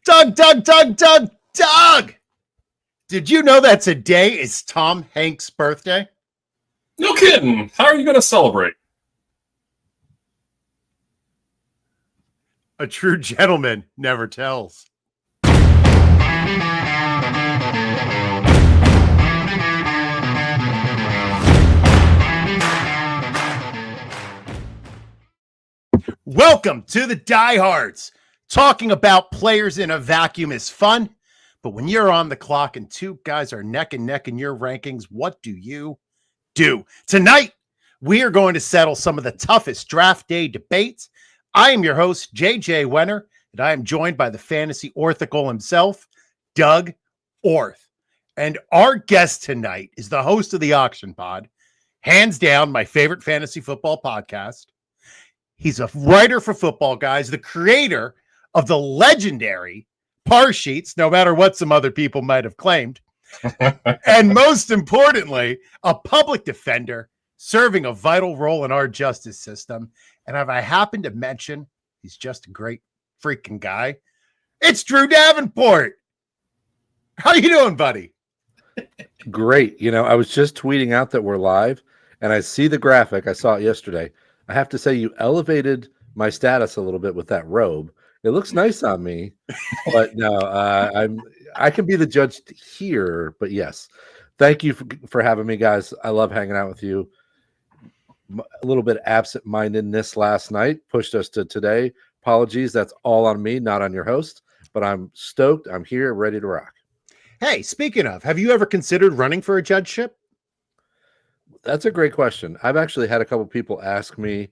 Doug! Did you know that today is Tom Hanks' birthday? No kidding. How are you going to celebrate? A true gentleman never tells. Welcome to the Diehards. Talking about players in a vacuum is fun, but when you're on the clock and two guys are neck and neck in your rankings, what do you do? Tonight, we are going to settle some of the toughest draft day debates. I am your host, JJ Wenner, and I am joined by the fantasy orthicle himself, Doug Orth. And our guest tonight is the host of the Auction Pod, hands down my favorite fantasy football podcast. He's a writer for Football Guys, the creator of the legendary Par Sheets, no matter what some other people might have claimed. And most importantly, a public defender serving a vital role in our justice system. And if I happen to mention, he's just a great freaking guy. It's Drew Davenport. How you doing, buddy? Great. You know, I was just tweeting out that we're live, and I see the graphic. I saw it yesterday. I have to say you elevated my status a little bit with that robe. It looks nice on me, but no, I can be the judge here. But yes, thank you for having me, guys. I love hanging out with you. A little bit absent-mindedness last night pushed us to today. Apologies. That's all on me, not on your host. But I'm stoked. I'm here, ready to rock. Hey, speaking of, have you ever considered running for a judgeship? That's a great question. I've actually had a couple people ask me,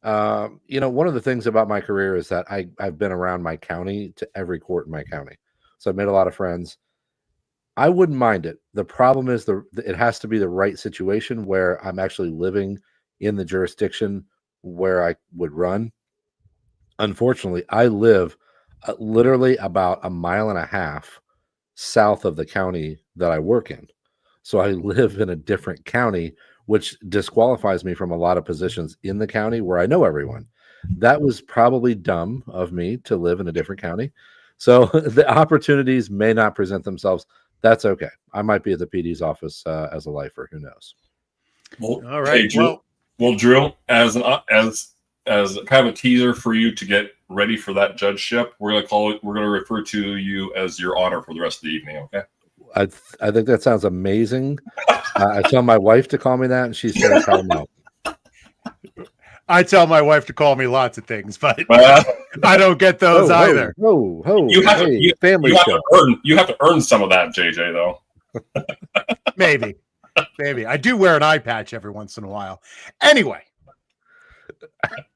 one of the things about my career is that I've been around my county to every court in my county. So I've made a lot of friends. I wouldn't mind it. The problem is it has to be the right situation where I'm actually living in the jurisdiction where I would run. Unfortunately, I live literally about a mile and a half south of the county that I work in. So I live in a different county, which disqualifies me from a lot of positions in the county where I know everyone. That was probably dumb of me to live in a different county. So the opportunities may not present themselves. That's okay. I might be at the PD's office as a lifer. Who knows? Well, all right. Hey, Drew, Drew, as kind of a teaser for you to get ready for that judgeship, we're going to refer to you as your honor for the rest of the evening. Okay. I think that sounds amazing. I tell my wife to call me that, and she says, "Hell no." I tell my wife to call me lots of things, but I don't get those either. You have to earn some of that, JJ, though. Maybe. I do wear an eye patch every once in a while. Anyway,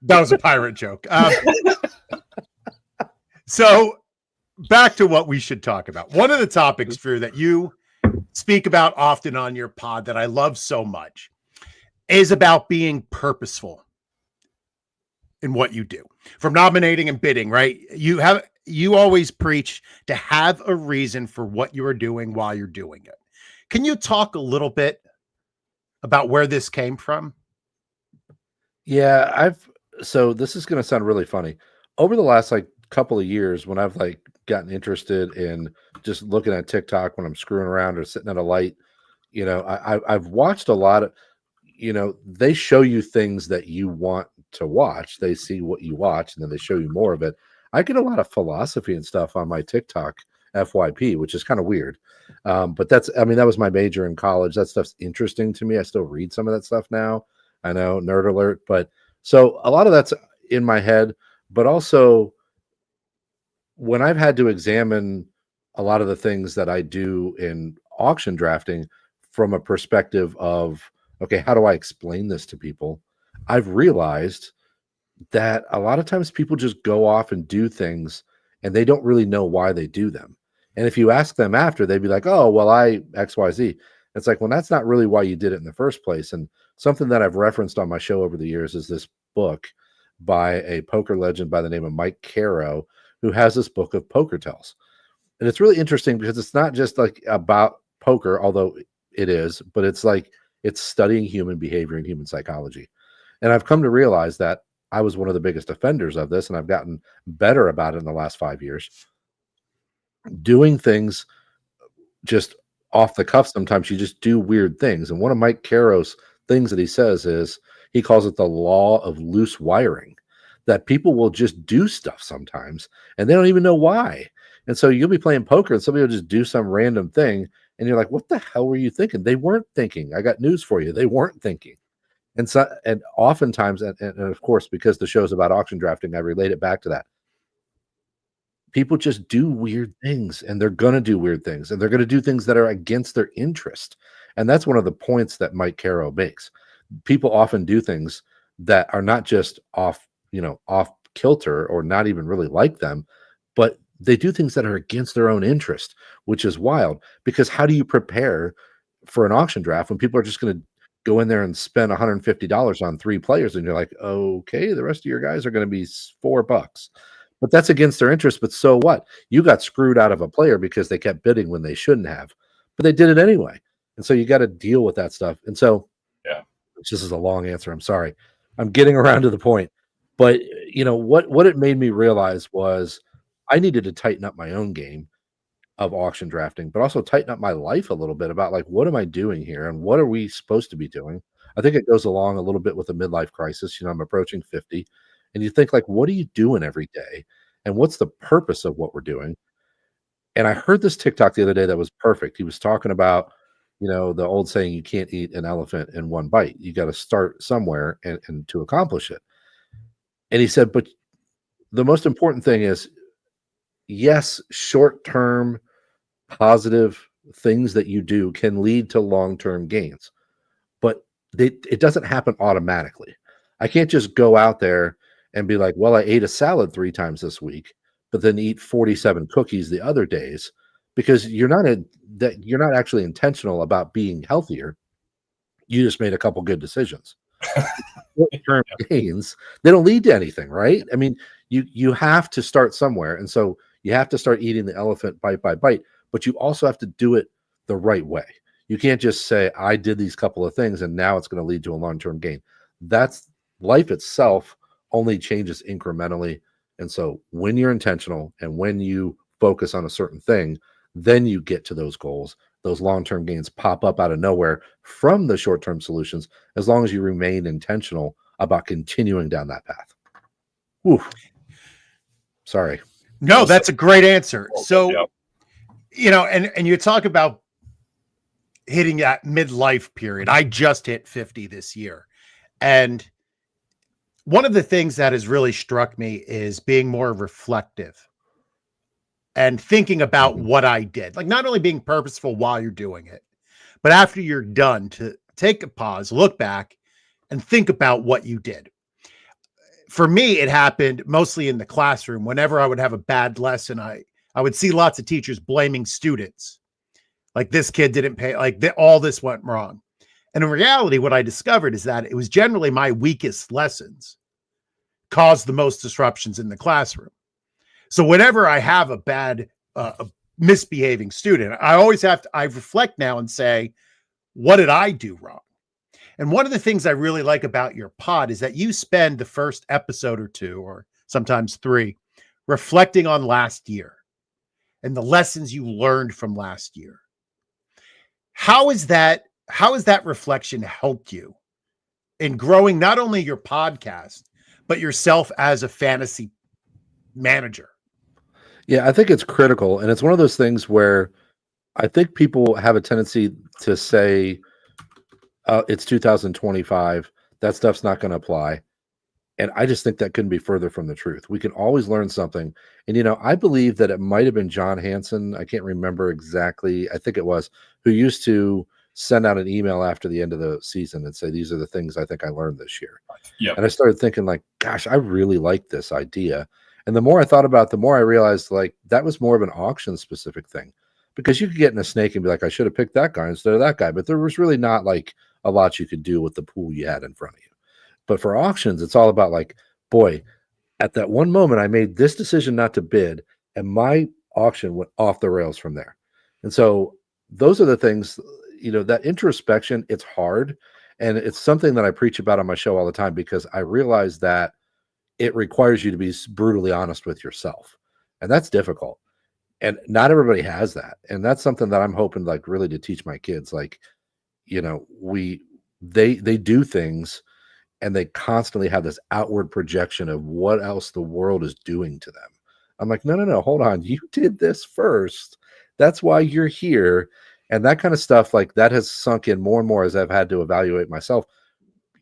that was a pirate joke. So back to what we should talk about. One of the topics, Drew, that you speak about often on your pod that I love so much is about being purposeful in what you do. From nominating and bidding, right? You always preach to have a reason for what you are doing while you're doing it. Can you talk a little bit about where this came from? Yeah, so this is going to sound really funny. Over the last couple of years, when I've gotten interested in just looking at TikTok when I'm screwing around or sitting at a light, I've watched a lot of, they show you things that you want to watch. They see what you watch and then they show you more of it. I get a lot of philosophy and stuff on my TikTok FYP, which is kind of weird. But that was my major in college. That stuff's interesting to me. I still read some of that stuff now. I know, nerd alert. But so a lot of that's in my head, but also when I've had to examine a lot of the things that I do in auction drafting from a perspective of, okay, how do I explain this to people? I've realized that a lot of times people just go off and do things and they don't really know why they do them. And if you ask them after, they'd be like, oh, well, I XYZ. It's like, well, that's not really why you did it in the first place. And something that I've referenced on my show over the years is this book by a poker legend by the name of Mike Caro, who has this book of poker tells. And it's really interesting because it's not just about poker, although it is, but it's studying human behavior and human psychology. And I've come to realize that I was one of the biggest offenders of this, and I've gotten better about it in the last 5 years. doing things just off the cuff. Sometimes you just do weird things. And one of Mike Caro's things that he says is he calls it the law of loose wiring, that people will just do stuff sometimes and they don't even know why. And so you'll be playing poker and somebody will just do some random thing. And you're like, what the hell were you thinking? They weren't thinking. I got news for you. They weren't thinking. And so, and oftentimes, and of course, because the show's about auction drafting, I relate it back to that. People just do weird things, and they're going to do weird things, and they're going to do things that are against their interest. And that's one of the points that Mike Caro makes. People often do things that are not just off kilter or not even really like them, but they do things that are against their own interest, which is wild. Because how do you prepare for an auction draft when people are just going to go in there and spend $150 on 3 players, and you're like, okay, the rest of your guys are going to be $4, but that's against their interest. But so what? You got screwed out of a player because they kept bidding when they shouldn't have, but they did it anyway. And so you got to deal with that stuff. And so, yeah, this is a long answer. I'm sorry. I'm getting around to the point, but what it made me realize was I needed to tighten up my own game of auction drafting, but also tighten up my life a little bit about like, what am I doing here? And what are we supposed to be doing? I think it goes along a little bit with a midlife crisis. I'm approaching 50, and you think like, what are you doing every day? And what's the purpose of what we're doing? And I heard this TikTok the other day that was perfect. He was talking about, the old saying, you can't eat an elephant in one bite. You got to start somewhere and to accomplish it. And he said, but the most important thing is, yes, short-term positive things that you do can lead to long-term gains, but it doesn't happen automatically. I can't just go out there and be like, well, I ate a salad 3 times this week, but then eat 47 cookies the other days, because you're not actually intentional about being healthier. You just made a couple good decisions. Short-term gains, they don't lead to anything, right? I mean, you have to start somewhere, and so you have to start eating the elephant bite by bite, but you also have to do it the right way. You can't just say, I did these couple of things and now it's going to lead to a long-term gain. That's life itself only changes incrementally. And so when you're intentional and when you focus on a certain thing, then you get to those goals. Those long-term gains pop up out of nowhere from the short-term solutions, as long as you remain intentional about continuing down that path. Whew. Sorry. No, that's a great answer. So, yeah. and you talk about hitting that midlife period. I just hit 50 this year. And one of the things that has really struck me is being more reflective and thinking about what I did. Like, not only being purposeful while you're doing it, but after you're done, to take a pause, look back, and think about what you did. For me, it happened mostly in the classroom. Whenever I would have a bad lesson, I would see lots of teachers blaming students. Like, this kid didn't pay, like all this went wrong. And in reality, what I discovered is that it was generally my weakest lessons caused the most disruptions in the classroom. So whenever I have a bad, misbehaving student, I reflect now and say, what did I do wrong? And one of the things I really like about your pod is that you spend the first episode or 2, or sometimes 3, reflecting on last year and the lessons you learned from last year. How has that reflection helped you in growing not only your podcast, but yourself as a fantasy manager? Yeah, I think it's critical. And it's one of those things where I think people have a tendency to say, it's 2025, that stuff's not going to apply. And I just think that couldn't be further from the truth. We can always learn something. And, I believe that it might have been John Hanson. I can't remember exactly. I think it was, who used to send out an email after the end of the season and say, these are the things I think I learned this year. Yeah. And I started thinking like, gosh, I really like this idea. And the more I thought about it, the more I realized like that was more of an auction specific thing, because you could get in a snake and be like, I should have picked that guy instead of that guy. But there was really not like a lot you could do with the pool you had in front of you. But for auctions, it's all about like, boy, at that one moment, I made this decision not to bid, and my auction went off the rails from there. And so those are the things, that introspection, it's hard. And it's something that I preach about on my show all the time, because I realize that it requires you to be brutally honest with yourself. And that's difficult. And not everybody has that. And that's something that I'm hoping like really to teach my kids. Like, they do things and they constantly have this outward projection of what else the world is doing to them. I'm like, no, hold on. You did this first. That's why you're here. And that kind of stuff, like that has sunk in more and more as I've had to evaluate myself.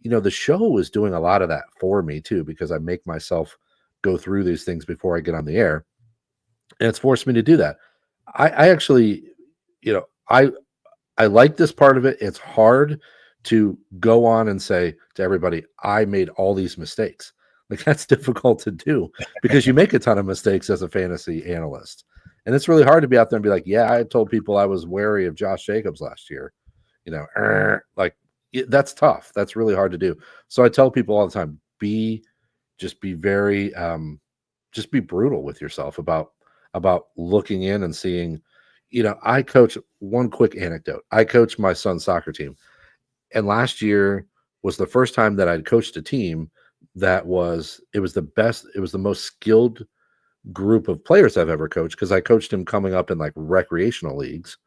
The show is doing a lot of that for me too, because I make myself go through these things before I get on the air. And it's forced me to do that. I actually, I like this part of it. It's hard to go on and say to everybody, I made all these mistakes. Like that's difficult to do because you make a ton of mistakes as a fantasy analyst. And it's really hard to be out there and be like, yeah, I told people I was wary of Josh Jacobs last year. That's tough. That's really hard to do. So I tell people all the time, be very, just be brutal with yourself about looking in and seeing, I coach one quick anecdote. I coached my son's soccer team. And last year was the first time that I'd coached a team it was the most skilled group of players I've ever coached because I coached him coming up in like recreational leagues.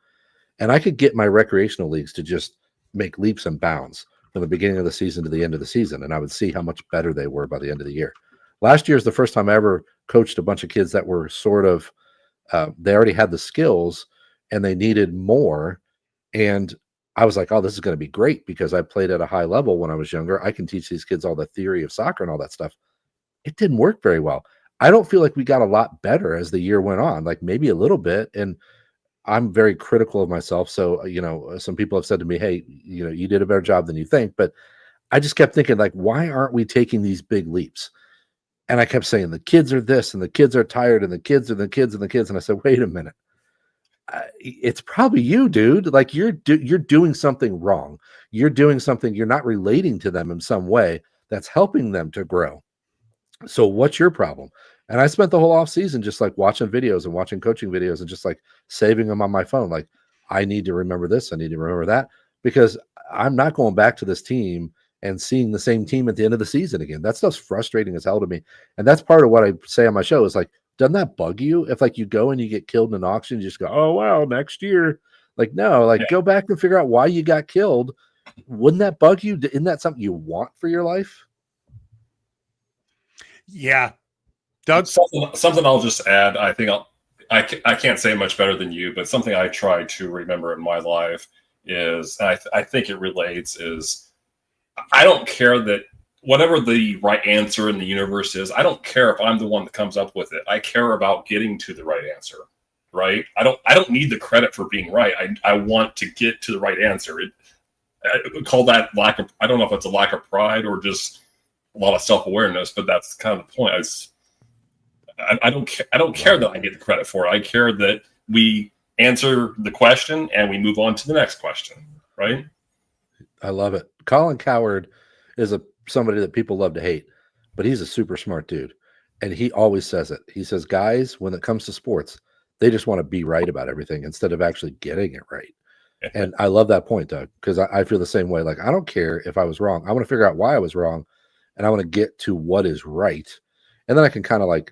And I could get my recreational leagues to just make leaps and bounds from the beginning of the season to the end of the season. And I would see how much better they were by the end of the year. Last year is the first time I ever coached a bunch of kids that were sort of, they already had the skills and they needed more. And I was like, oh, this is going to be great because I played at a high level when I was younger. I can teach these kids all the theory of soccer and all that stuff. It didn't work very well. I don't feel like we got a lot better as the year went on, like maybe a little bit. And I'm very critical of myself. So, some people have said to me, hey, you did a better job than you think. But I just kept thinking, like, why aren't we taking these big leaps? And I kept saying, the kids are this and the kids are tired and the kids are the kids and the kids. And I said, wait a minute. It's probably you, dude. Like you're doing something wrong. You're doing something, you're not relating to them in some way that's helping them to grow. So what's your problem? And I spent the whole off season just like watching videos and watching coaching videos and just like saving them on my phone. Like I need to remember this. I need to remember that because I'm not going back to this team and seeing the same team at the end of the season again. That stuff's frustrating as hell to me. And that's part of what I say on my show is like, doesn't that bug you? If like you go and you get killed in an auction, you just go, oh, well, next year. Like, no, like go back and figure out why you got killed. Wouldn't that bug you? Isn't that something you want for your life? Yeah. Doug? Something I'll just add. I think I can't say much better than you, but something I try to remember in my life is, and I think it relates, is I don't care that whatever the right answer in the universe is, I don't care if I'm the one that comes up with it. I care about getting to the right answer, right? I don't need the credit for being right. I want to get to the right answer. I would call that lack of, I don't know if it's a lack of pride or just a lot of self-awareness, but that's kind of the point. I don't care that I get the credit for it. I care that we answer the question and we move on to the next question, right? I love it. Colin Coward is somebody that people love to hate, but he's a super smart dude. And he always says it. He says, guys, when it comes to sports, they just want to be right about everything instead of actually getting it right. And I love that point, Doug, because I feel the same way. Like, I don't care if I was wrong. I want to figure out why I was wrong, and I want to get to what is right. And then I can kind of like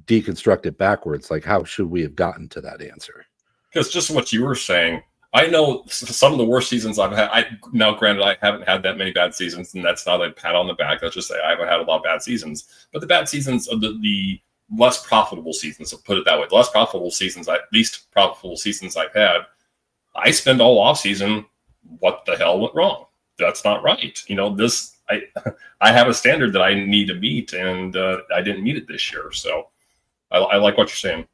deconstruct it backwards. Like, how should we have gotten to that answer? Because just what you were saying, I know some of the worst seasons I've had. Now, granted, I haven't had that many bad seasons, and that's not a pat on the back. Let's just say I haven't had a lot of bad seasons. But the bad seasons of the less profitable seasons, so put it that way, the less profitable seasons, least profitable seasons I've had, I spend all off season, what the hell went wrong? That's not right. I have a standard that I need to meet, and I didn't meet it this year. So I like what you're saying.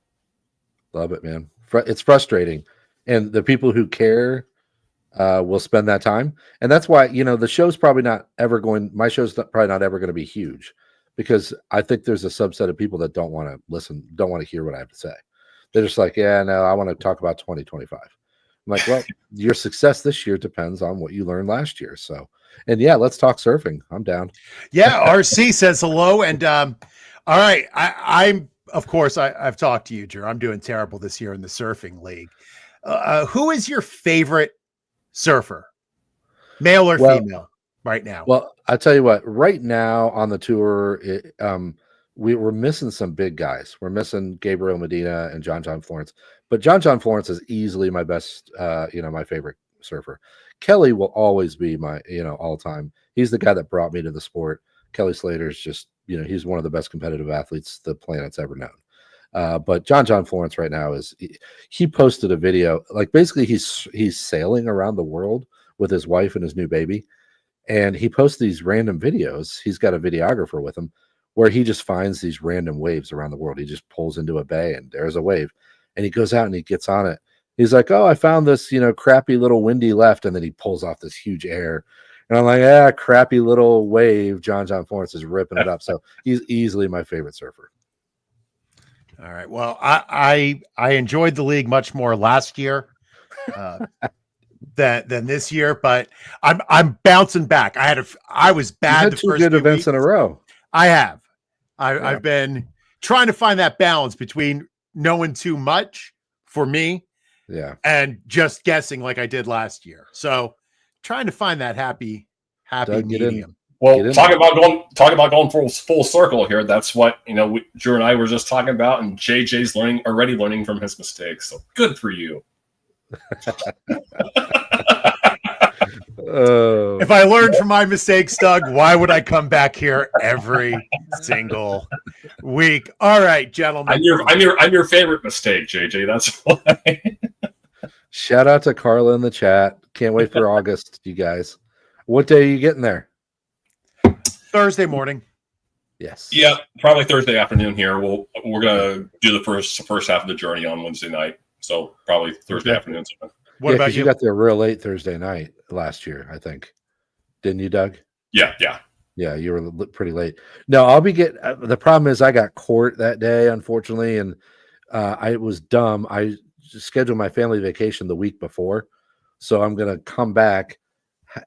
Love it, man. It's frustrating. And the people who care will spend that time. And that's why, the show's probably not ever my show's probably not ever going to be huge, because I think there's a subset of people that don't want to listen, don't want to hear what I have to say. They're just like, yeah, no, I want to talk about 2025. I'm like, well, your success this year depends on what you learned last year. So, and yeah, let's talk surfing. I'm down. Yeah. RC says hello. And all right. I'm, of course, I've talked to you, Drew. I'm doing terrible this year in the surfing league. Who is your favorite surfer, male or female, right now? Well, I tell you what, right now on the tour, we're missing some big guys. We're missing Gabriel Medina and John Florence. But John Florence is easily my best, my favorite surfer. Kelly will always be my, all time. He's the guy that brought me to the sport. Kelly Slater's just, he's one of the best competitive athletes the planet's ever known. But John Florence right now he posted a video, like basically he's sailing around the world with his wife and his new baby. And he posts these random videos. He's got a videographer with him where he just finds these random waves around the world. He just pulls into a bay and there's a wave. And he goes out and he gets on it. He's like, oh, I found this, crappy little windy left. And then he pulls off this huge air. And I'm like, crappy little wave. John Florence is ripping it up. So he's easily my favorite surfer. All right. Well, I enjoyed the league much more last year than this year, but I'm bouncing back. I was bad. You had the two first good few events weeks. in a row. I have. I've been trying to find that balance between knowing too much for me, and just guessing like I did last year. So trying to find that happy Doug, medium. Well, talk about going full circle here. That's what Drew and I were just talking about, and JJ's already learning from his mistakes. So good for you. If I learned from my mistakes, Doug, why would I come back here every single week? All right, gentlemen. I'm your favorite mistake, JJ. That's why. Shout out to Carla in the chat. Can't wait for August, you guys. What day are you getting there? Thursday morning. Yes. Yeah, probably Thursday afternoon here. We're gonna do the first half of the journey on Wednesday night. So probably Thursday afternoon. What about you? You got there real late Thursday night last year, I think. Didn't you, Doug? Yeah. Yeah, you were pretty late. No, I'll be the problem is I got court that day, unfortunately, and I was dumb. I scheduled my family vacation the week before, so I'm going to come back,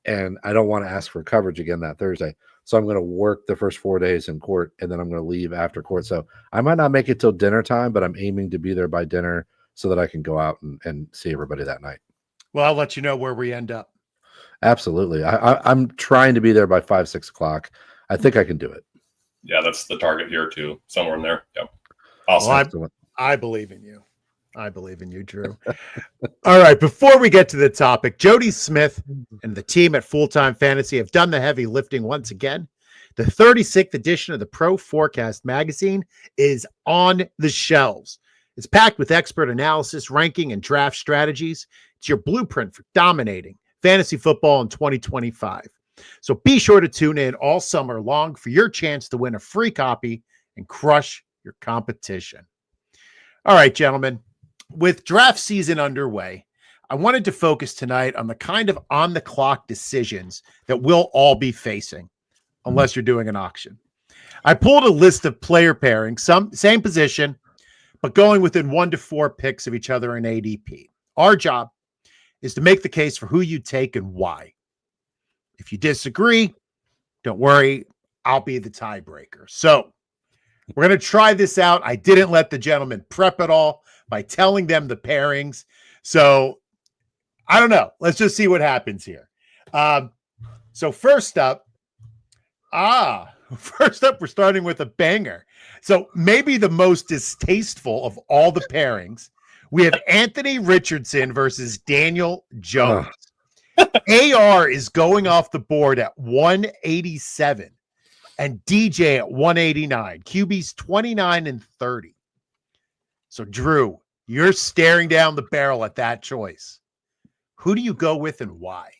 and I don't want to ask for coverage again that Thursday. So I'm going to work the first 4 days in court, and then I'm going to leave after court. So I might not make it till dinner time, but I'm aiming to be there by dinner so that I can go out and see everybody that night. Well, I'll let you know where we end up. Absolutely. I'm trying to be there by 5, 6 o'clock. I think I can do it. Yeah, that's the target here too. Somewhere in there. Yep. Awesome. Well, I believe in you. I believe in you, Drew. All right. Before we get to the topic, Jody Smith and the team at Full Time Fantasy have done the heavy lifting once again. The 36th edition of the Pro Forecast magazine is on the shelves. It's packed with expert analysis, ranking, and draft strategies. It's your blueprint for dominating fantasy football in 2025. So be sure to tune in all summer long for your chance to win a free copy and crush your competition. All right, gentlemen, with draft season underway, I wanted to focus tonight on the kind of on-the-clock decisions that we'll all be facing, unless you're doing an auction. I pulled a list of player pairings, same position, but going within 1 to 4 picks of each other in ADP. Our job is to make the case for who you take and why. If you disagree, don't worry, I'll be the tiebreaker. So we're going to try this out. I didn't let the gentlemen prep at all by telling them the pairings. So I don't know. Let's just see what happens here. So first up, we're starting with a banger. So maybe the most distasteful of all the pairings. We have Anthony Richardson versus Daniel Jones. AR is going off the board at 187 and DJ at 189. QB's 29 and 30. So, Drew, you're staring down the barrel at that choice. Who do you go with and why?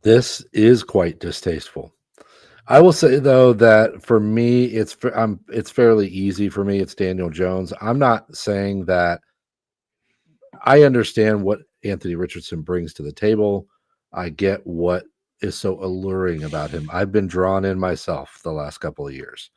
This is quite distasteful. I will say, though, that for me, it's fairly easy for me. It's Daniel Jones. I'm not saying that I understand what Anthony Richardson brings to the table. I get what is so alluring about him. I've been drawn in myself the last couple of years,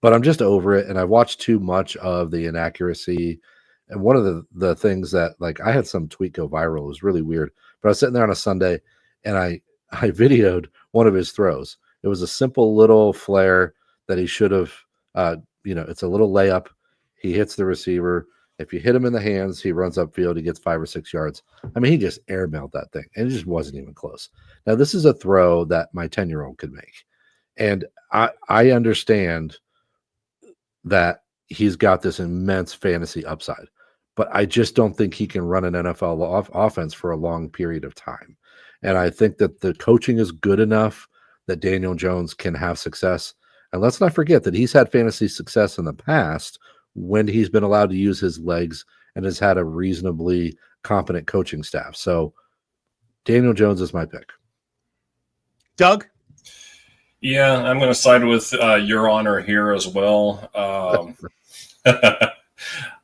but I'm just over it. And I've watched too much of the inaccuracy. And one of the things that, like, I had some tweet go viral. It was really weird, but I was sitting there on a Sunday and I videoed one of his throws. It was a simple little flare that he should have, it's a little layup. He hits the receiver. If you hit him in the hands, he runs upfield. He gets 5 or 6 yards. I mean, he just airmailed that thing, and it just wasn't even close. Now, this is a throw that my 10-year-old could make, and I understand that he's got this immense fantasy upside. But I just don't think he can run an NFL offense for a long period of time. And I think that the coaching is good enough that Daniel Jones can have success. And let's not forget that he's had fantasy success in the past when he's been allowed to use his legs and has had a reasonably competent coaching staff. So Daniel Jones is my pick. Doug? Yeah, I'm going to side with your honor here as well.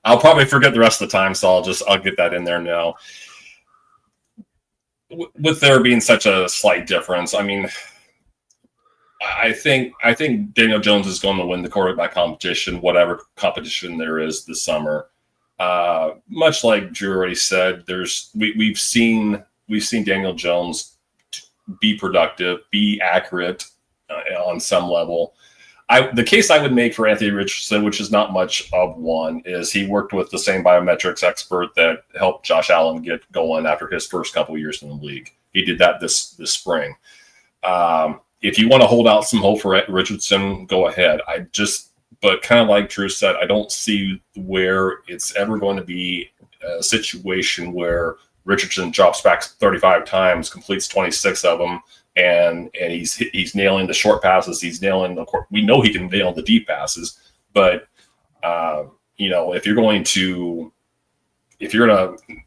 I'll probably forget the rest of the time, so I'll get that in there now. With there being such a slight difference, I mean, I think Daniel Jones is going to win the quarterback competition, whatever competition there is this summer. Much like Drew already said, we've seen Daniel Jones be productive, be accurate on some level. The case I would make for Anthony Richardson, which is not much of one, is he worked with the same biometrics expert that helped Josh Allen get going after his first couple of years in the league. He did that this spring. If you want to hold out some hope for Richardson, go ahead. But kind of like Drew said, I don't see where it's ever going to be a situation where Richardson drops back 35 times, completes 26 of them, and he's nailing the short passes. He's nailing we know he can nail the deep passes, but if you're going to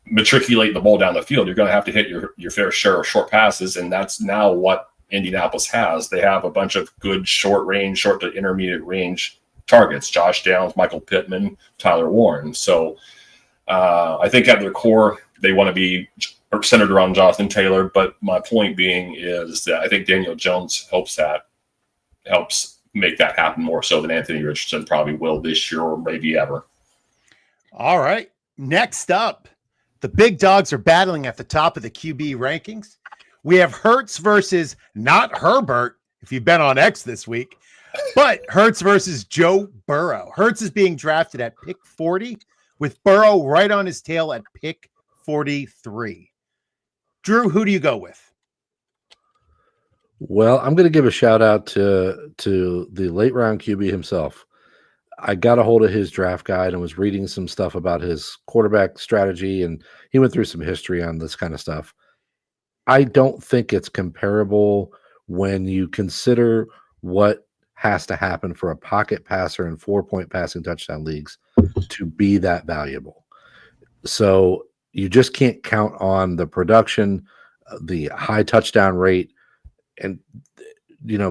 matriculate the ball down the field, you're going to have to hit your fair share of short passes, and that's now what Indianapolis has. They have a bunch of good short to intermediate range targets: Josh Downs, Michael Pittman, Tyler Warren. So I think at their core, they want to be centered around Jonathan Taylor. But my point being is that I think Daniel Jones helps make that happen more so than Anthony Richardson probably will this year or maybe ever. All right. Next up, the big dogs are battling at the top of the QB rankings. We have Hurts versus not Herbert, if you've been on X this week, but Hurts versus Joe Burrow. Hurts is being drafted at pick 40, with Burrow right on his tail at pick 43. Drew, who do you go with? Well, I'm going to give a shout out to the late round QB himself. I got a hold of his draft guide and was reading some stuff about his quarterback strategy, and he went through some history on this kind of stuff. I don't think it's comparable when you consider what has to happen for a pocket passer in 4-point passing touchdown leagues to be that valuable. So you just can't count on the production, the high touchdown rate, and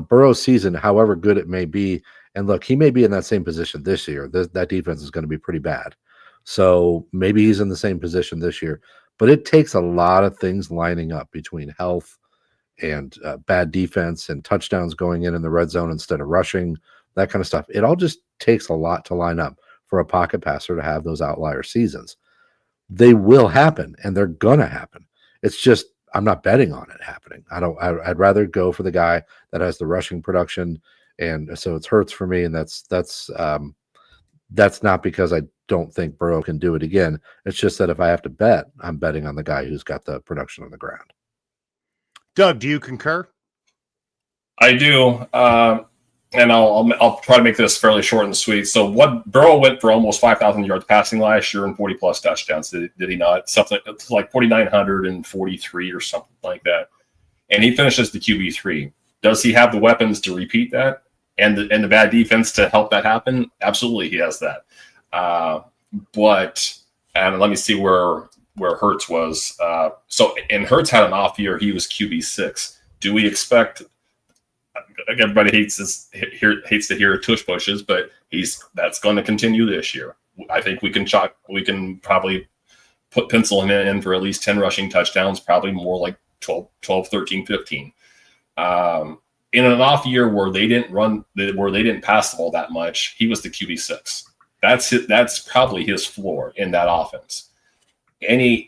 Burrow's season, however good it may be. And look, he may be in that same position this year. That defense is going to be pretty bad. So maybe he's in the same position this year. But it takes a lot of things lining up between health and bad defense and touchdowns going in the red zone instead of rushing, that kind of stuff. It all just takes a lot to line up for a pocket passer to have those outlier seasons. They will happen, and they're going to happen. It's just I'm not betting on it happening. I'd rather go for the guy that has the rushing production, and so it's Hurts for me, and that's not because I don't think Burrow can do it again. It's just that if I have to bet, I'm betting on the guy who's got the production on the ground. Doug, do you concur? I do, and I'll try to make this fairly short and sweet. So, what Burrow went for almost 5,000 yards passing last year and 40+ touchdowns. Did he not? Something like 4,943 or something like that. And he finishes the QB3. Does he have the weapons to repeat that and the bad defense to help that happen? Absolutely, he has that. But let me see where Hurts was. And Hurts had an off year. He was QB6. Do we expect? Everybody hates to hear tush pushes, but that's going to continue this year. I think we can probably pencil him in for at least 10 rushing touchdowns, probably more like 12, 13, 15. In an off year where they didn't pass the ball that much, he was the QB6. That's probably his floor in that offense. Any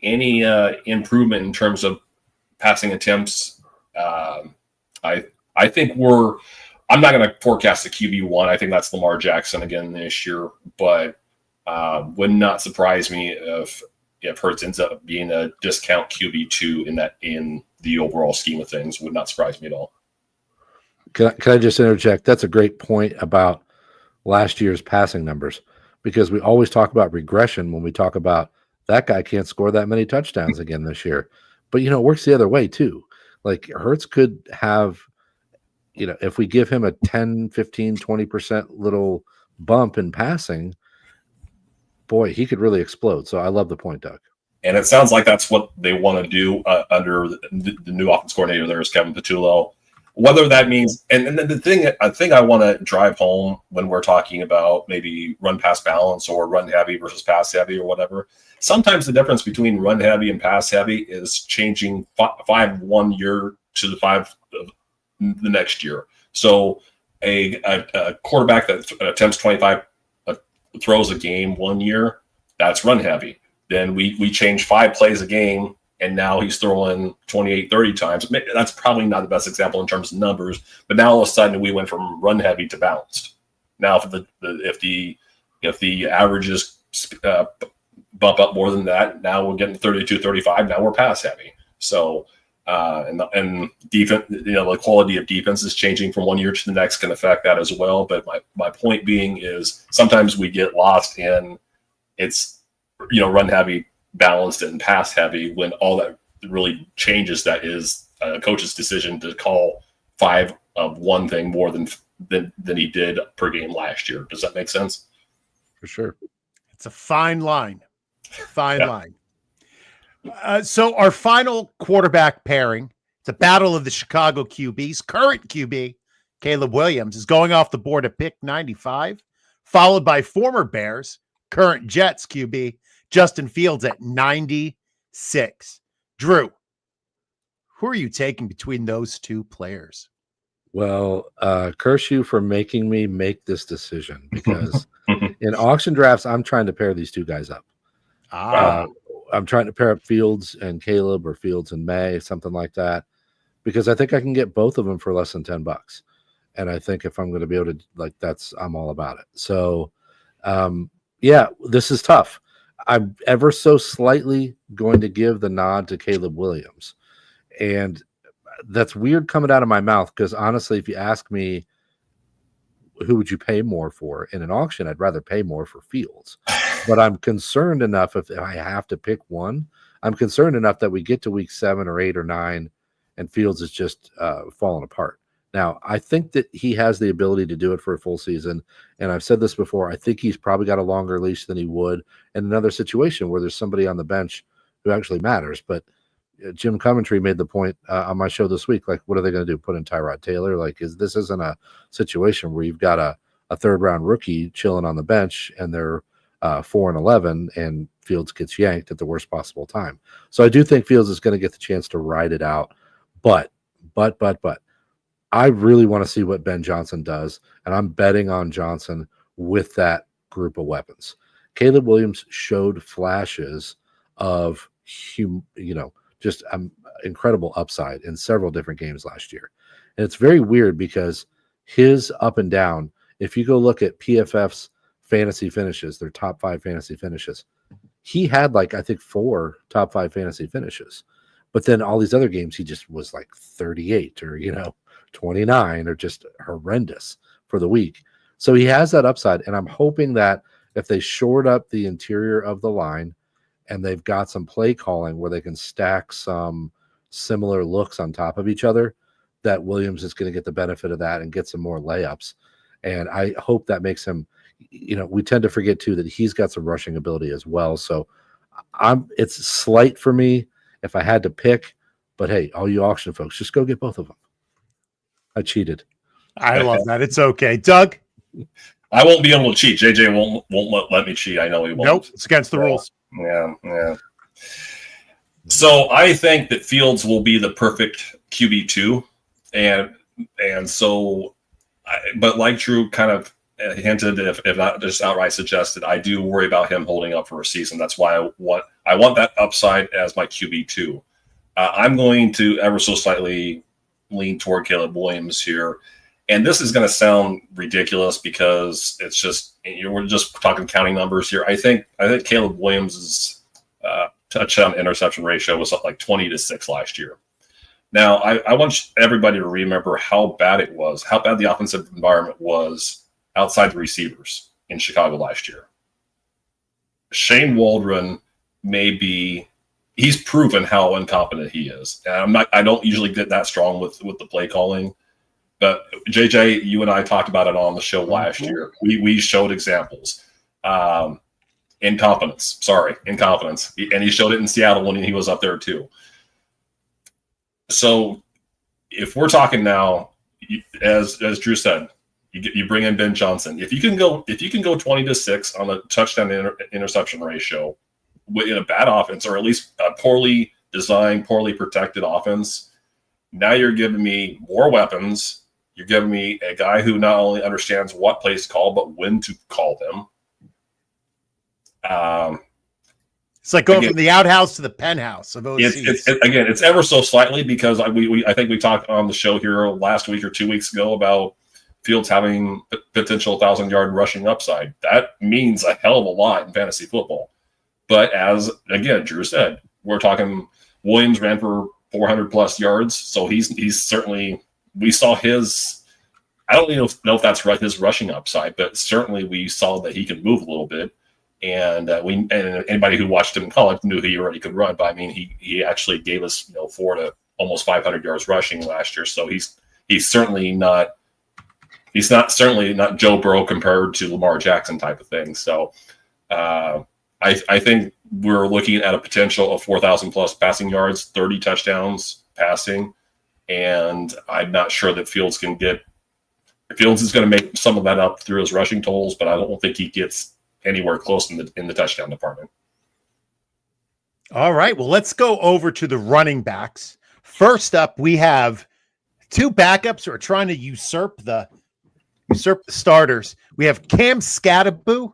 improvement in terms of passing attempts, I think I'm not going to forecast the QB1. I think that's Lamar Jackson again this year, but would not surprise me if Hurts ends up being a discount QB2 in the overall scheme of things. Would not surprise me at all. Can I just interject? That's a great point about last year's passing numbers, because we always talk about regression when we talk about that guy can't score that many touchdowns again this year. But, it works the other way too. Like Hurts could have, if we give him a 10, 15, 20% little bump in passing, boy, he could really explode. So I love the point, Doug. And it sounds like that's what they want to do under the new offense coordinator there is Kevin Patullo. Whether that means, and the thing I want to drive home when we're talking about maybe run pass balance or run heavy versus pass heavy or whatever, sometimes the difference between run heavy and pass heavy is changing 5 1 year to the 5 the next year. So a quarterback that attempts 25 throws a game 1 year, that's run heavy. Then we change 5 plays a game, and now he's throwing 28, 30 times. That's probably not the best example in terms of numbers, but now all of a sudden we went from run heavy to balanced. Now if the averages bump up more than that, now we're getting 32, 35. Now we're pass heavy. So and defense, the quality of defense is changing from 1 year to the next can affect that as well. But my point being is sometimes we get lost in it's run heavy, balanced, and pass heavy when all that really changes. That is a coach's decision to call 5 of one thing more than he did per game last year. Does that make sense? For sure. It's a fine line. Fine line. So our final quarterback pairing, it's a battle of the Chicago QBs. Current QB, Caleb Williams, is going off the board at pick 95, followed by former Bears, current Jets QB, Justin Fields at 96. Drew, who are you taking between those two players? Well, curse you for making me make this decision, because in auction drafts, I'm trying to pair these two guys up. I'm trying to pair up Fields and Caleb, or Fields and May, something like that, because I think I can get both of them for less than $10. And I think if I'm going to be able to, I'm all about it. So, this is tough. I'm ever so slightly going to give the nod to Caleb Williams. And that's weird coming out of my mouth, because honestly, if you ask me, who would you pay more for in an auction, I'd rather pay more for Fields. But I'm concerned enough, if I have to pick one, I'm concerned enough that we get to week 7 or 8 or 9 and Fields is just falling apart. Now, I think that he has the ability to do it for a full season. And I've said this before, I think he's probably got a longer leash than he would in another situation where there's somebody on the bench who actually matters. But Jim Coventry made the point on my show this week, what are they going to do? Put in Tyrod Taylor? This isn't a situation where you've got a third-round rookie chilling on the bench and they're 4-11 and Fields gets yanked at the worst possible time. So I do think Fields is going to get the chance to ride it out. But I really want to see what Ben Johnson does, and I'm betting on Johnson with that group of weapons. Caleb Williams showed flashes of, just incredible upside in several different games last year. And it's very weird because his up and down, if you go look at PFF's fantasy finishes, their top 5 fantasy finishes, he had I think 4 top 5 fantasy finishes. But then all these other games, he just was 38 or, 29 or just horrendous for the week. So he has that upside. And I'm hoping that if they shored up the interior of the line and they've got some play calling where they can stack some similar looks on top of each other, that Williams is going to get the benefit of that and get some more layups. And I hope that makes him, we tend to forget too that he's got some rushing ability as well. So it's slight for me if I had to pick, but hey, all you auction folks, just go get both of them. I cheated. I love that. It's okay. Doug? I won't be able to cheat. JJ won't let me cheat. I know he won't. Nope, it's against the rules. Yeah. So I think that Fields will be the perfect QB2, and so, but like Drew kind of hinted, if not just outright suggested, I do worry about him holding up for a season. That's why I want that upside as my QB2. I'm going to ever so slightly lean toward Caleb Williams here. And this is going to sound ridiculous because it's just, we're just talking counting numbers here. I think Caleb Williams' touchdown interception ratio was up 20-6 last year. Now, I want everybody to remember how bad it was, how bad the offensive environment was outside the receivers in Chicago last year. Shane Waldron he's proven how incompetent he is. And I don't usually get that strong with the play calling, but JJ, you and I talked about it on the show last year. We showed examples. Incompetence. And he showed it in Seattle when he was up there too. So if we're talking now, as Drew said, you bring in Ben Johnson. If you can go 20-6 on the touchdown interception ratio in a bad offense, or at least a poorly designed, poorly protected offense, now you're giving me more weapons. You're giving me a guy who not only understands what plays to call, but when to call them. It's like going from the outhouse to the penthouse of OCs. It's ever so slightly, because I think we talked on the show here last week or 2 weeks ago about Fields having potential 1,000-yard rushing upside. That means a hell of a lot in fantasy football. But as, again, Drew said, we're talking Williams ran for 400-plus yards, so he's certainly – we saw his – I don't know if that's his rushing upside, but certainly we saw that he can move a little bit. And anybody who watched him in college knew he already could run. But I mean, he actually gave us 4 to almost 500 yards rushing last year. So he's certainly not Joe Burrow compared to Lamar Jackson type of thing. So I think we're looking at a potential of 4,000 plus passing yards, 30 touchdowns passing, and I'm not sure that Fields is going to make some of that up through his rushing totals, but I don't think he gets anywhere close in the touchdown department. All right, well, let's go over to the running backs. First up, we have 2 backups who are trying to usurp the starters. We have Cam Skattebo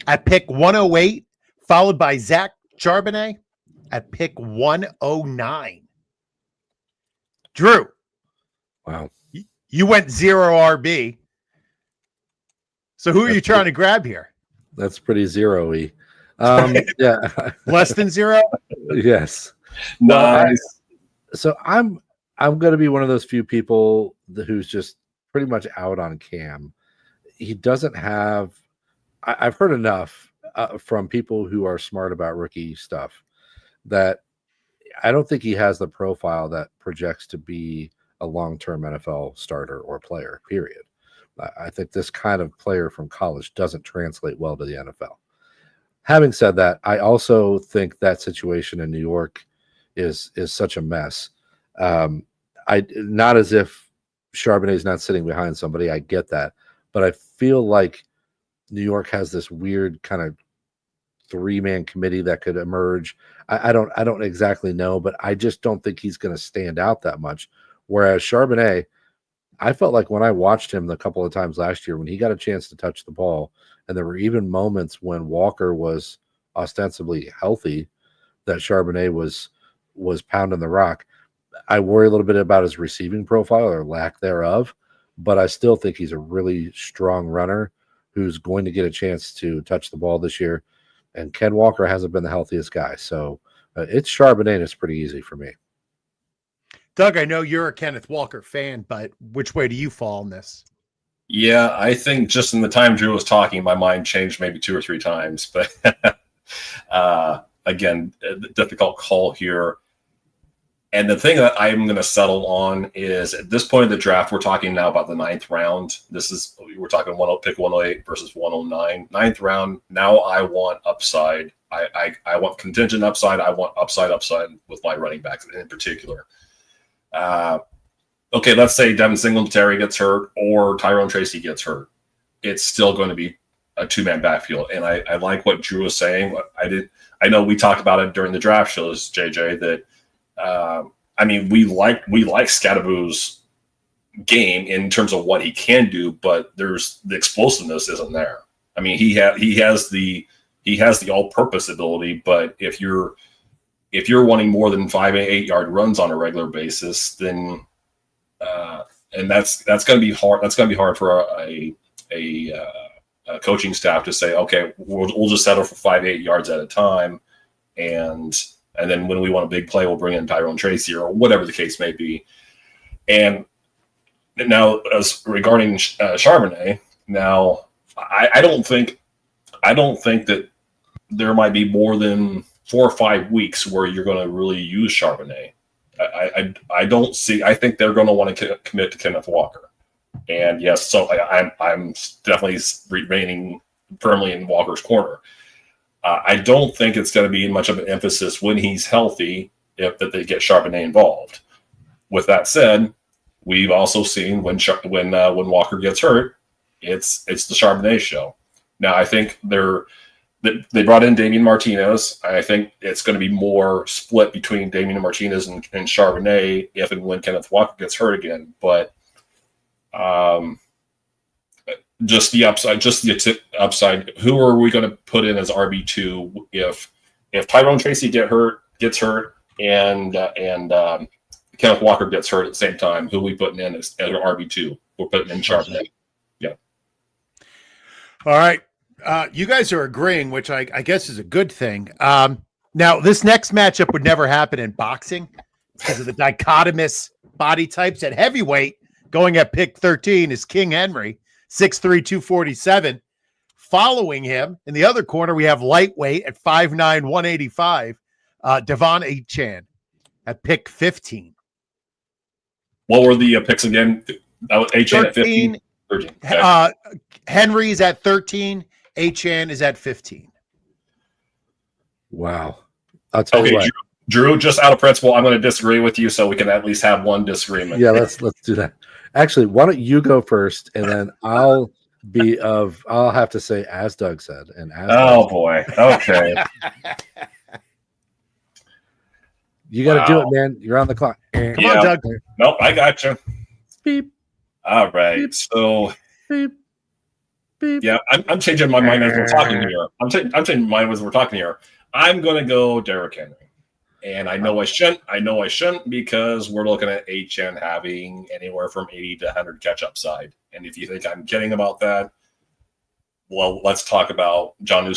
at pick 108, followed by Zach Charbonnet at pick 109. Drew. Wow. You went 0 RB. So who are you trying to grab here? That's pretty zero-y. Yeah. Less than 0? Yes. Nice. So I'm going to be one of those few people who's just pretty much out on Cam. He doesn't have – I've heard enough from people who are smart about rookie stuff that I don't think he has the profile that projects to be a long-term NFL starter or player, period. I think this kind of player from college doesn't translate well to the NFL. Having said that, I also think that situation in New York is such a mess. Not as if Charbonnet's not sitting behind somebody. I get that, but I feel like New York has this weird kind of 3-man committee that could emerge. I don't exactly know, but I just don't think he's going to stand out that much. Whereas Charbonnet, I felt like when I watched him the couple of times last year, when he got a chance to touch the ball, and there were even moments when Walker was ostensibly healthy, that Charbonnet was pounding the rock. I worry a little bit about his receiving profile or lack thereof, but I still think he's a really strong runner who's going to get a chance to touch the ball this year. And Ken Walker hasn't been the healthiest guy. So it's Charbonnet, and it's pretty easy for me. Doug, I know you're a Kenneth Walker fan, but which way do you fall in this? Yeah, I think just in the time Drew was talking, my mind changed maybe 2 or 3 times. But again, difficult call here. And the thing that I'm going to settle on is at this point in the draft, we're talking now about the 9th round. We're talking pick 108 versus 109. 9th round. Now I want upside. I want contingent upside. I want upside with my running backs in particular. Okay, let's say Devin Singletary gets hurt or Tyrone Tracy gets hurt. It's still going to be a 2-man backfield. And I like what Drew was saying. I know we talked about it during the draft shows, JJ, that we like Skattebo's game in terms of what he can do, but there's the explosiveness isn't there. I mean, he has the all-purpose ability, but if you're wanting more than 5 and 8 yard runs on a regular basis, then and that's going to be hard. That's going to be hard for a coaching staff to say, okay, we'll just settle for 5-8 yards at a time, and then when we want a big play, we'll bring in Tyrone Tracy or whatever the case may be. And now, as regarding Charbonnet, now I don't think that there might be more than 4 or 5 weeks where you're going to really use Charbonnet. I don't see. I think they're going to want to commit to Kenneth Walker, and yes, so I'm definitely remaining firmly in Walker's corner. I don't think it's going to be much of an emphasis when he's healthy that they get Charbonnet involved. With that said, we've also seen when Walker gets hurt, it's the Charbonnet show. Now I think they brought in Damian Martinez. I think it's going to be more split between Damian Martinez and Charbonnet if and when Kenneth Walker gets hurt again. But just the upside. Who are we going to put in as RB2 if Tyrone Tracy gets hurt, and Kenneth Walker gets hurt at the same time? Who are we putting in as RB2? We're putting in Charbonnet. Yeah. All right. You guys are agreeing, which I guess is a good thing. Now, this next matchup would never happen in boxing because of the dichotomous body types. At heavyweight, going at pick 13 is King Henry, 6'3", 247. Following him, in the other corner, we have lightweight at 5'9", 185, Devon Achane at pick 15. What were the picks again? Achane at 15? 13. Okay. Henry's at 13. Achane is at 15. Wow. I'll tell you what. Drew, just out of principle, I'm going to disagree with you so we can at least have one disagreement. Yeah, let's do that. Actually, why don't you go first, and then I'll have to say as Doug said. Boy. Okay. You got to do it, man. You're on the clock. Come on, Doug. Nope, I got you. Beep. All right. Beep. So, beep. Beep. Yeah, I'm changing my mind as we're talking here. I'm changing my mind as we're talking here. I'm going to go Derrick Henry. And I know I shouldn't because we're looking at Achane having anywhere from 80 to 100 catch upside. And if you think I'm kidding about that, well, let's talk about Jonnu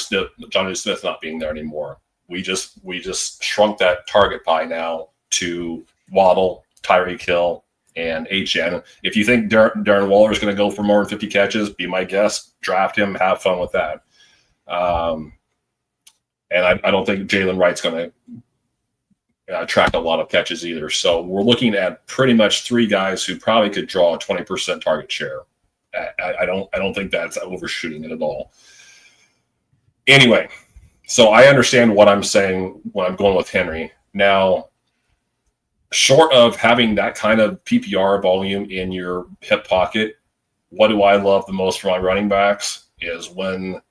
Smith not being there anymore. We just shrunk that target pie now to Waddle, Tyreek Hill, and Achane. If you think Darren Waller is going to go for more than 50 catches, be my guest. Draft him. Have fun with that. And I don't think Jalen Wright's going to attract a lot of catches either. So we're looking at pretty much 3 guys who probably could draw a 20% target share. I don't think that's overshooting it at all. Anyway, so I understand what I'm saying when I'm going with Henry. Now, short of having that kind of PPR volume in your hip pocket, what do I love the most for my running backs is when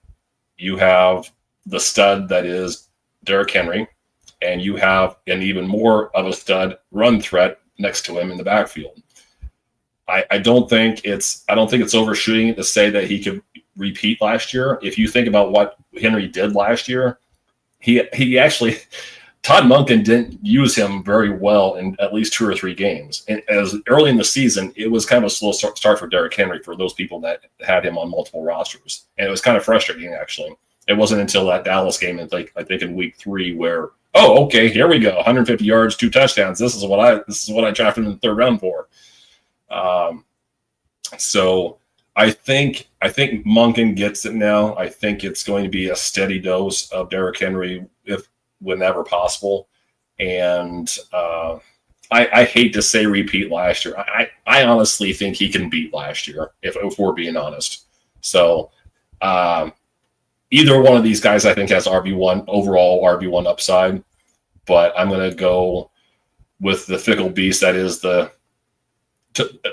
you have the stud that is Derrick Henry, and you have an even more of a stud run threat next to him in the backfield. I don't think it's overshooting it to say that he could repeat last year. If you think about what Henry did last year, he actually Todd Monken didn't use him very well in at least 2 or 3 games. And as early in the season, it was kind of a slow start for Derrick Henry for those people that had him on multiple rosters, and it was kind of frustrating actually. It wasn't until that Dallas game, I think in week 3, where okay, here we go, 150 yards, 2 touchdowns. This is what I drafted in the 3rd round for. So I think Monken gets it now. I think it's going to be a steady dose of Derrick Henry whenever possible. And I hate to say repeat last year. I honestly think he can beat last year if we're being honest. So either one of these guys I think has overall RB1 upside, but I'm going to go with the fickle beast that is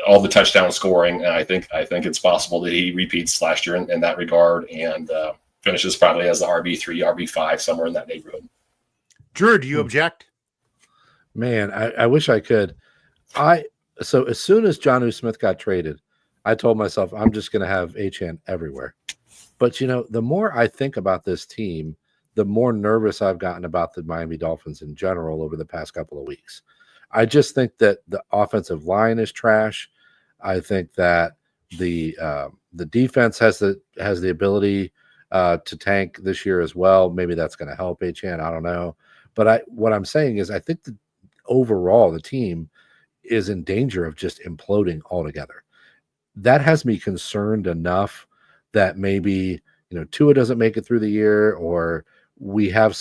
all the touchdown scoring, and I think it's possible that he repeats last year in that regard and finishes probably as the RB3, RB5, somewhere in that neighborhood. Drew, do you object? Man, I wish I could. So as soon as Jonnu Smith got traded, I told myself I'm just going to have Achane everywhere. But, the more I think about this team, the more nervous I've gotten about the Miami Dolphins in general over the past couple of weeks. I just think that the offensive line is trash. I think that the defense has the ability to tank this year as well. Maybe that's going to help Achane. I don't know. But what I'm saying is I think that overall the team is in danger of just imploding altogether. That has me concerned enough that maybe, Tua doesn't make it through the year, or we have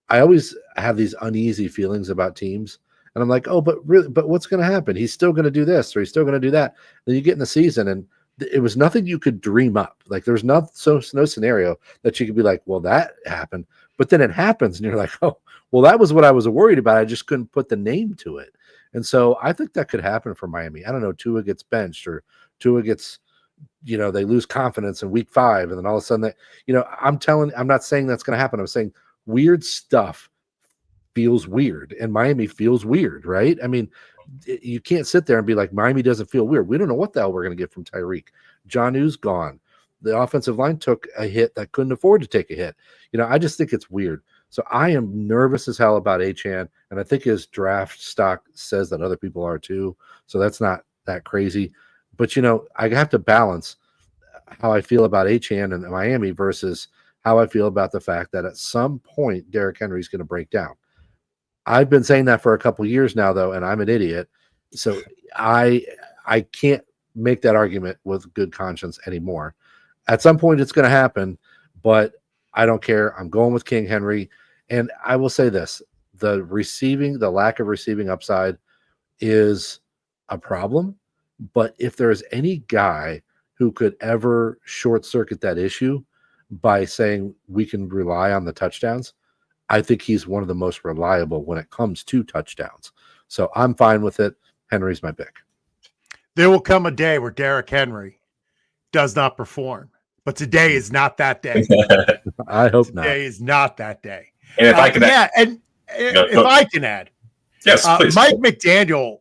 I always have these uneasy feelings about teams. And I'm like, oh, but what's going to happen? He's still going to do this, or he's still going to do that. Then you get in the season, and it was nothing you could dream up. Like there's no scenario that you could be like, well, that happened. But then it happens, and you're like, oh, well, that was what I was worried about. I just couldn't put the name to it. And so I think that could happen for Miami. I don't know, Tua gets benched, or Tua gets, they lose confidence in week 5, and then all of a sudden I'm not saying that's going to happen. I'm saying weird stuff feels weird, and Miami feels weird, right? I mean, you can't sit there and be like, Miami doesn't feel weird. We don't know what the hell we're going to get from Tyreek. Jonnu's gone. The offensive line took a hit that couldn't afford to take a hit. I just think it's weird. So I am nervous as hell about Achane, and I think his draft stock says that other people are too. So that's not that crazy. But, I have to balance how I feel about Achane and Miami versus how I feel about the fact that at some point Derrick Henry's going to break down. I've been saying that for a couple years now, though, and I'm an idiot. So I can't make that argument with good conscience anymore. At some point, it's going to happen, but I don't care. I'm going with King Henry. And I will say this, the lack of receiving upside is a problem. But if there is any guy who could ever short circuit that issue by saying we can rely on the touchdowns, I think he's one of the most reliable when it comes to touchdowns. So I'm fine with it. Henry's my pick. There will come a day where Derrick Henry does not perform, but today is not that day. I hope not. Today is not that day. And if I can add, I can add, yes, please. Mike McDaniel,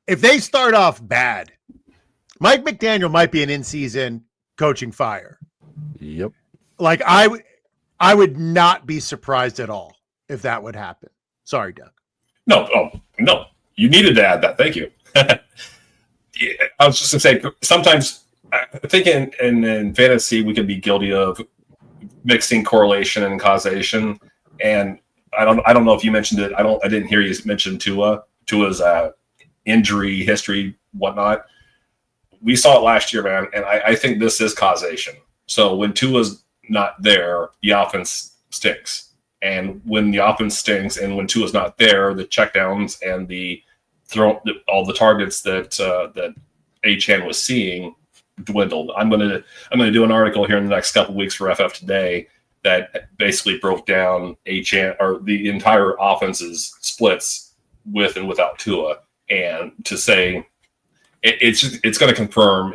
if they start off bad, Mike McDaniel might be an in-season coaching fire. Yep. Like I would not be surprised at all if that would happen. Sorry, Doug. No. You needed to add that. Thank you. I was just going to say, sometimes I think in fantasy we can be guilty of mixing correlation and causation. And I don't know if you mentioned it. I didn't hear you mention Tua's injury history, whatnot. We saw it last year, man, and I think this is causation. So when Tua's not there, the offense stinks. And when the offense stinks, and when Tua's not there, the checkdowns and all the targets that Achane was seeing dwindled. I'm gonna do an article here in the next couple of weeks for FF Today that basically broke down Achane, or the entire offense's splits with and without Tua, and to say it's going to confirm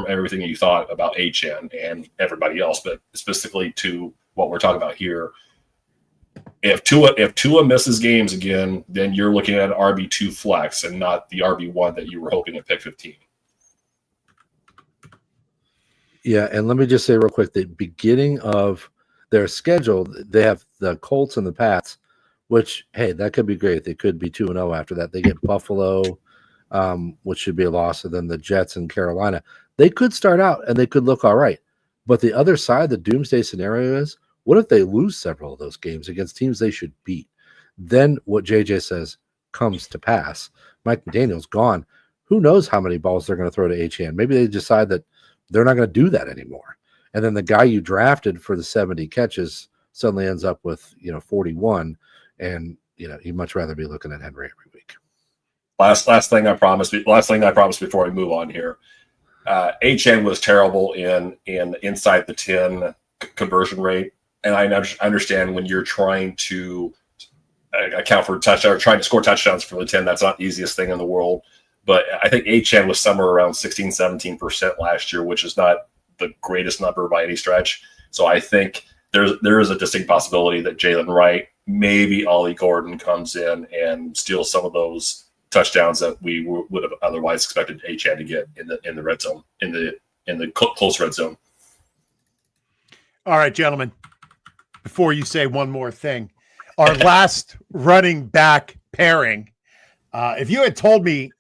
everything you thought about Achane and everybody else, but specifically to what we're talking about here. If Tua misses games again, then you're looking at an RB2 flex and not the RB1 that you were hoping at pick 15. Yeah, and let me just say real quick, the beginning of their schedule, they have the Colts and the Pats, which, hey, that could be great. They could be 2-0 after that. They get Buffalo, which should be a loss, and then the Jets and Carolina. They could start out and they could look all right. But the other side, the doomsday scenario is, what if they lose several of those games against teams they should beat? Then what JJ says comes to pass. Mike McDaniel's gone. Who knows how many balls they're going to throw to Achane? Maybe they decide that they're not going to do that anymore. And then the guy you drafted for the 70 catches suddenly ends up with 41, and you'd much rather be looking at Henry every week. Last thing I promised before we move on here. Achane was terrible in inside the 10 conversion rate. And I understand when you're trying to account for touchdowns, or trying to score touchdowns from the 10, that's not the easiest thing in the world. But I think Achane was somewhere around 16-17% last year, which is not the greatest number by any stretch. So I think there is a distinct possibility that Jalen Wright, maybe Ollie Gordon comes in and steals some of those touchdowns that we would have otherwise expected Achane to get in the red zone, in the close red zone. All right, gentlemen. Before you say one more thing, our last running back pairing. If you had told me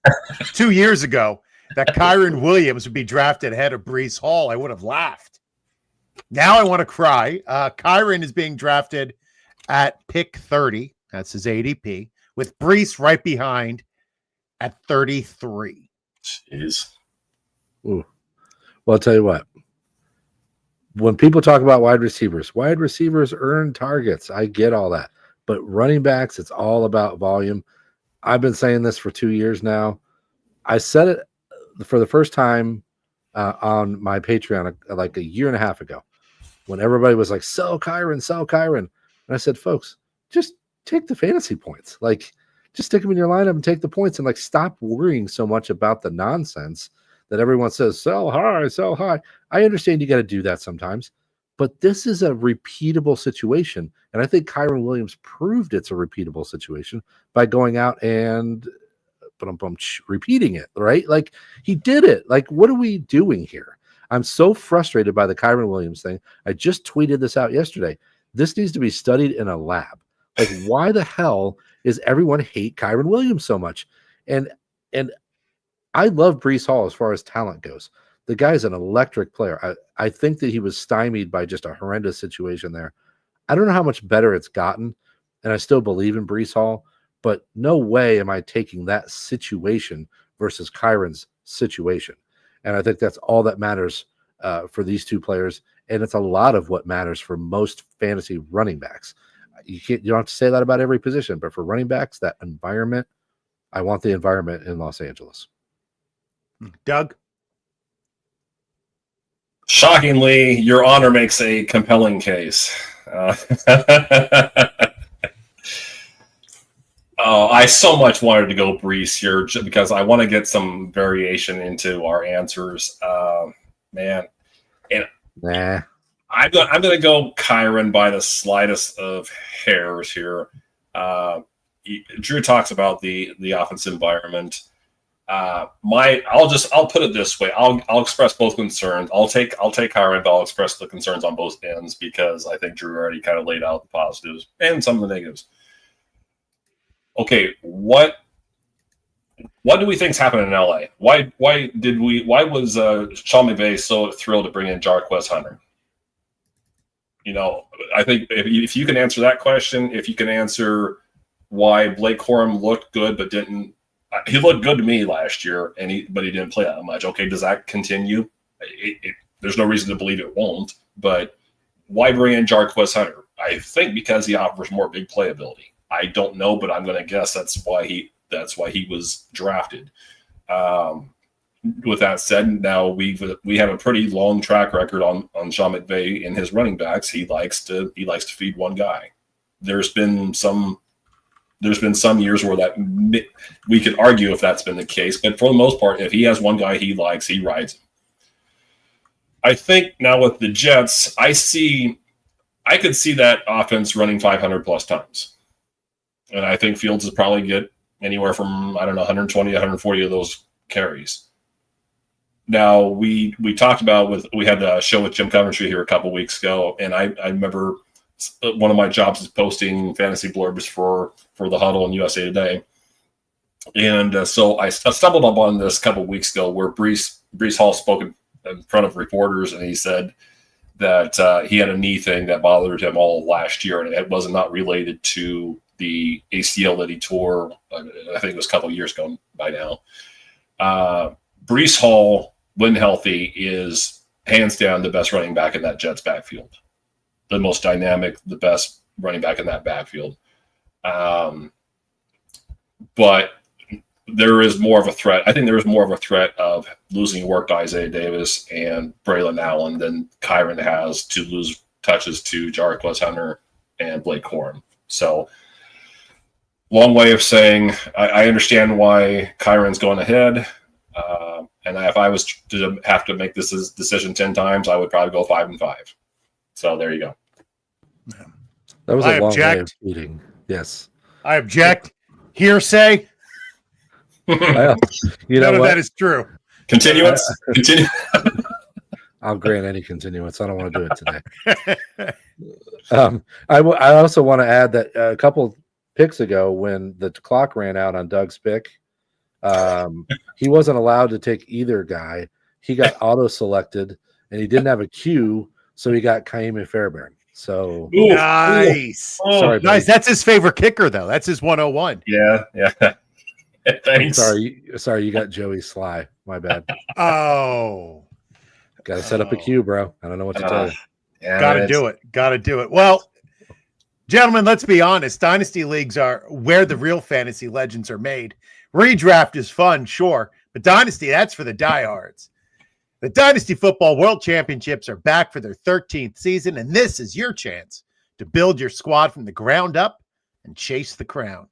2 years ago that Kyren Williams would be drafted ahead of Breece Hall, I would have laughed. Now I want to cry. Kyren is being drafted at pick 30. That's his ADP, with Breece right behind at 33. Jeez. Ooh. Well, I'll tell you what. When people talk about wide receivers earn targets. I get all that. But running backs, it's all about volume. I've been saying this for 2 years now. I said it for the first time on my Patreon like a year and a half ago when everybody was like, sell Kyren. And I said, folks, just take the fantasy points. Like, just stick them in your lineup and take the points and like stop worrying so much about the nonsense that everyone says, sell high. I understand you got to do that sometimes, but this is a repeatable situation. And I think Kyren Williams proved it's a repeatable situation by going out and repeating it, right? Like he did it. Like, what are we doing here? I'm so frustrated by the Kyren Williams thing. I just tweeted this out yesterday. This needs to be studied in a lab. Like, why the hell is everyone hate Kyren Williams so much? And I love Breece Hall as far as talent goes. The guy's an electric player. I think that he was stymied by just a horrendous situation there. I don't know how much better it's gotten, and I still believe in Breece Hall, but no way am I taking that situation versus Kyren's situation. And I think that's all that matters for these two players, and it's a lot of what matters for most fantasy running backs. You don't have to say that about every position, but for running backs, that environment, I want the environment in Los Angeles. Doug? Shockingly, Your Honor makes a compelling case. I so much wanted to go Breece here because I want to get some variation into our answers. Man. And nah. I'm going to go Kyren by the slightest of hairs here. Drew talks about the offensive environment. I'll put it this way. I'll express both concerns. I'll take Kyren, but I'll express the concerns on both ends because I think Drew already kind of laid out the positives and some of the negatives. Okay, what do we think's happening in LA? Why was Sean McVay so thrilled to bring in Jarquez Hunter? I think if you can answer that question, if you can answer why Blake Corum looked good but didn't. He looked good to me last year, but he didn't play that much. Okay, does that continue? There's no reason to believe it won't. But why bring in Jarquez Hunter? I think because he offers more big playability. I don't know, but I'm going to guess that's why he was drafted. With that said, now we have a pretty long track record on Sean McVay and his running backs. He likes to feed one guy. There's been some years where that we could argue if that's been the case, but for the most part, if he has one guy he likes, he rides him. I think now with the Jets, I could see that offense running 500 plus times. And I think Fields will probably get anywhere from, 120, 140 of those carries. Now, we talked about we had a show with Jim Coventry here a couple weeks ago, and I remember one of my jobs is posting fantasy blurbs for the Huddle and USA Today. And so I stumbled upon this a couple weeks ago where Breece Hall spoke in front of reporters, and he said that he had a knee thing that bothered him all last year, and it was not related to the ACL that he tore. I think it was a couple of years ago by now. Breece Hall, when healthy, is hands down the best running back in that Jets backfield. The most dynamic, the best running back in that backfield. But there is more of a threat. I think there is more of a threat of losing work to Isaiah Davis and Braylon Allen than Kyren has to lose touches to Jarquez Hunter and Blake Corum. So, long way of saying I understand why Kyren's going ahead. And if I was to have to make this decision 10 times, I would probably go 5-5. So there you go. That was a long way of eating. Yes. I object. Hearsay. Well, none of that is true. Continuance. Continue. I'll grant any continuance. I don't want to do it today. I also want to add that a couple picks ago, when the clock ran out on Doug's pick, he wasn't allowed to take either guy. He got auto-selected, and he didn't have a queue, so he got Kaimi Fairbairn. So nice. Sorry, nice. That's his favorite kicker, though. That's his 101. Yeah. Thanks. Sorry, you got Joey Sly. My bad. Oh. Got to set up a queue, bro. I don't know what to tell you. Yeah, Got to do it. Got to do it. Well, gentlemen, let's be honest. Dynasty leagues are where the real fantasy legends are made. Redraft is fun, sure, but Dynasty, that's for the diehards. The Dynasty Football World Championships are back for their 13th season, and this is your chance to build your squad from the ground up and chase the crown.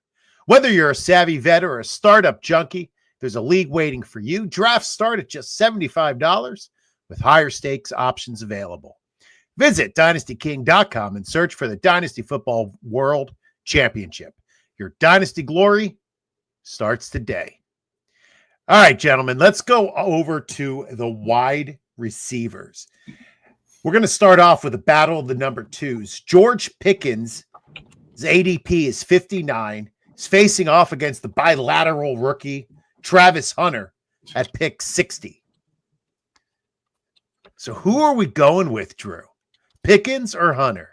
Whether you're a savvy vet or a startup junkie, there's a league waiting for you. Drafts start at just $75 with higher stakes options available. Visit dynastyking.com and search for the Dynasty Football World Championship. Your Dynasty glory starts today. All right, gentlemen, let's go over to the wide receivers. We're going to start off with a battle of the number twos. George Pickens, his ADP is 59. He's facing off against the bilateral rookie, Travis Hunter, at pick 60. So who are we going with, Drew? Pickens or Hunter?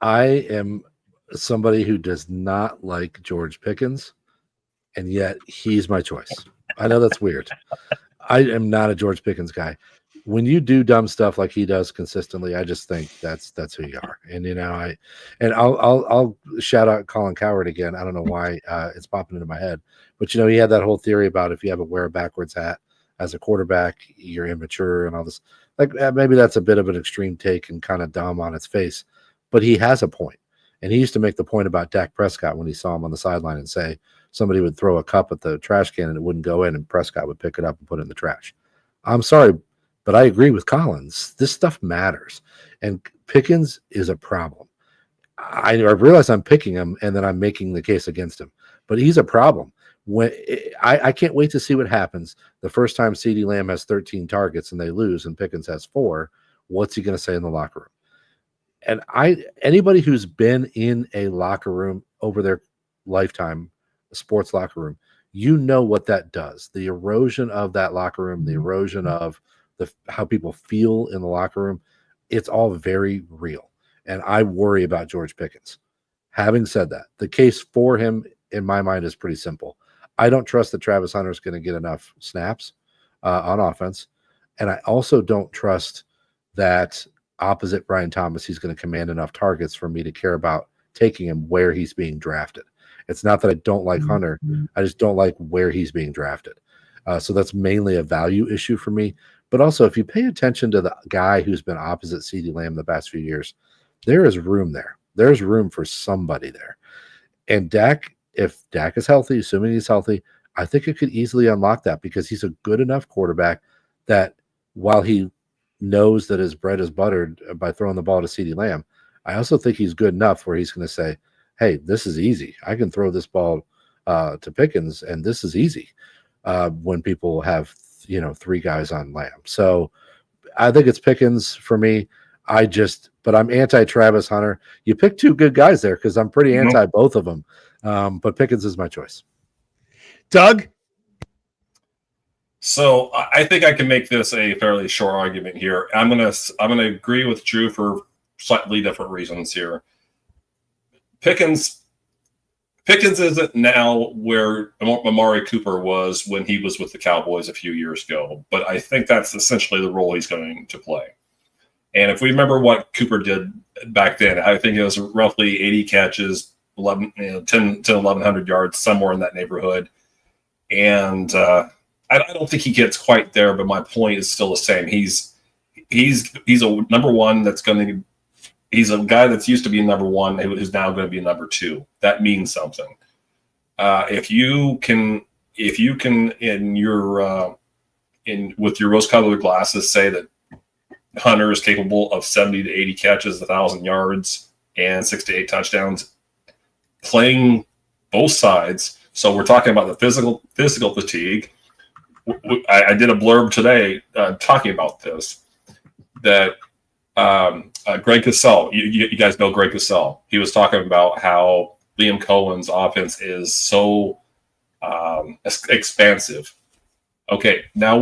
I am somebody who does not like George Pickens, and yet he's my choice. I know that's weird. I am not a George Pickens guy. When you do dumb stuff like he does consistently, I just think that's who you are. And I'll shout out Colin Cowherd again. I don't know why it's popping into my head, but he had that whole theory about if you have a wear a backwards hat as a quarterback, you're immature and all this. Like maybe that's a bit of an extreme take and kind of dumb on its face, but he has a point. And he used to make the point about Dak Prescott when he saw him on the sideline and say somebody would throw a cup at the trash can and it wouldn't go in, and Prescott would pick it up and put it in the trash. I'm sorry, but I agree with Collins. This stuff matters. And Pickens is a problem. I realize I'm picking him and then I'm making the case against him, but he's a problem. I can't wait to see what happens the first time CeeDee Lamb has 13 targets and they lose and Pickens has 4. What's he going to say in the locker room? And anybody who's been in a locker room over their lifetime, a sports locker room, what that does. The erosion of that locker room, the erosion of how people feel in the locker room, it's all very real. And I worry about George Pickens. Having said that, the case for him in my mind is pretty simple. I don't trust that Travis Hunter is going to get enough snaps on offense. And I also don't trust that opposite Brian Thomas, he's going to command enough targets for me to care about taking him where he's being drafted. It's not that I don't like Hunter. I just don't like where he's being drafted. So that's mainly a value issue for me. But also, if you pay attention to the guy who's been opposite CeeDee Lamb the past few years, there is room there. There's room for somebody there. And Dak, if Dak is healthy, assuming he's healthy, I think it could easily unlock that because he's a good enough quarterback that while he knows that his bread is buttered by throwing the ball to CeeDee Lamb, I also think he's good enough where he's going to say, hey, this is easy. I can throw this ball to Pickens, and this is easy when people have, 3 guys on Lamb. So I think it's Pickens for me. But I'm anti-Travis Hunter. You picked 2 good guys there because I'm pretty anti both of them. But Pickens is my choice. Doug? So I think I can make this a fairly short argument here. I'm gonna agree with Drew for slightly different reasons here. Pickens isn't now where Amari Cooper was when he was with the Cowboys a few years ago, but I think that's essentially the role he's going to play. And if we remember what Cooper did back then, I think it was roughly 80 catches, 10 to 1,100 yards, somewhere in that neighborhood. And I don't think he gets quite there, but my point is still the same. He's a number one that's going to. He's a guy that's used to be number one who's now going to be number 2. That means something. If you can in your with your rose-colored glasses say that Hunter is capable of 70 to 80 catches, 1,000 yards, and 6 to 8 touchdowns, playing both sides. So we're talking about the physical fatigue. I did a blurb today talking about this. That Greg Cosell, you guys know Greg Cosell. He was talking about how Liam Cohen's offense is so expansive. Okay, now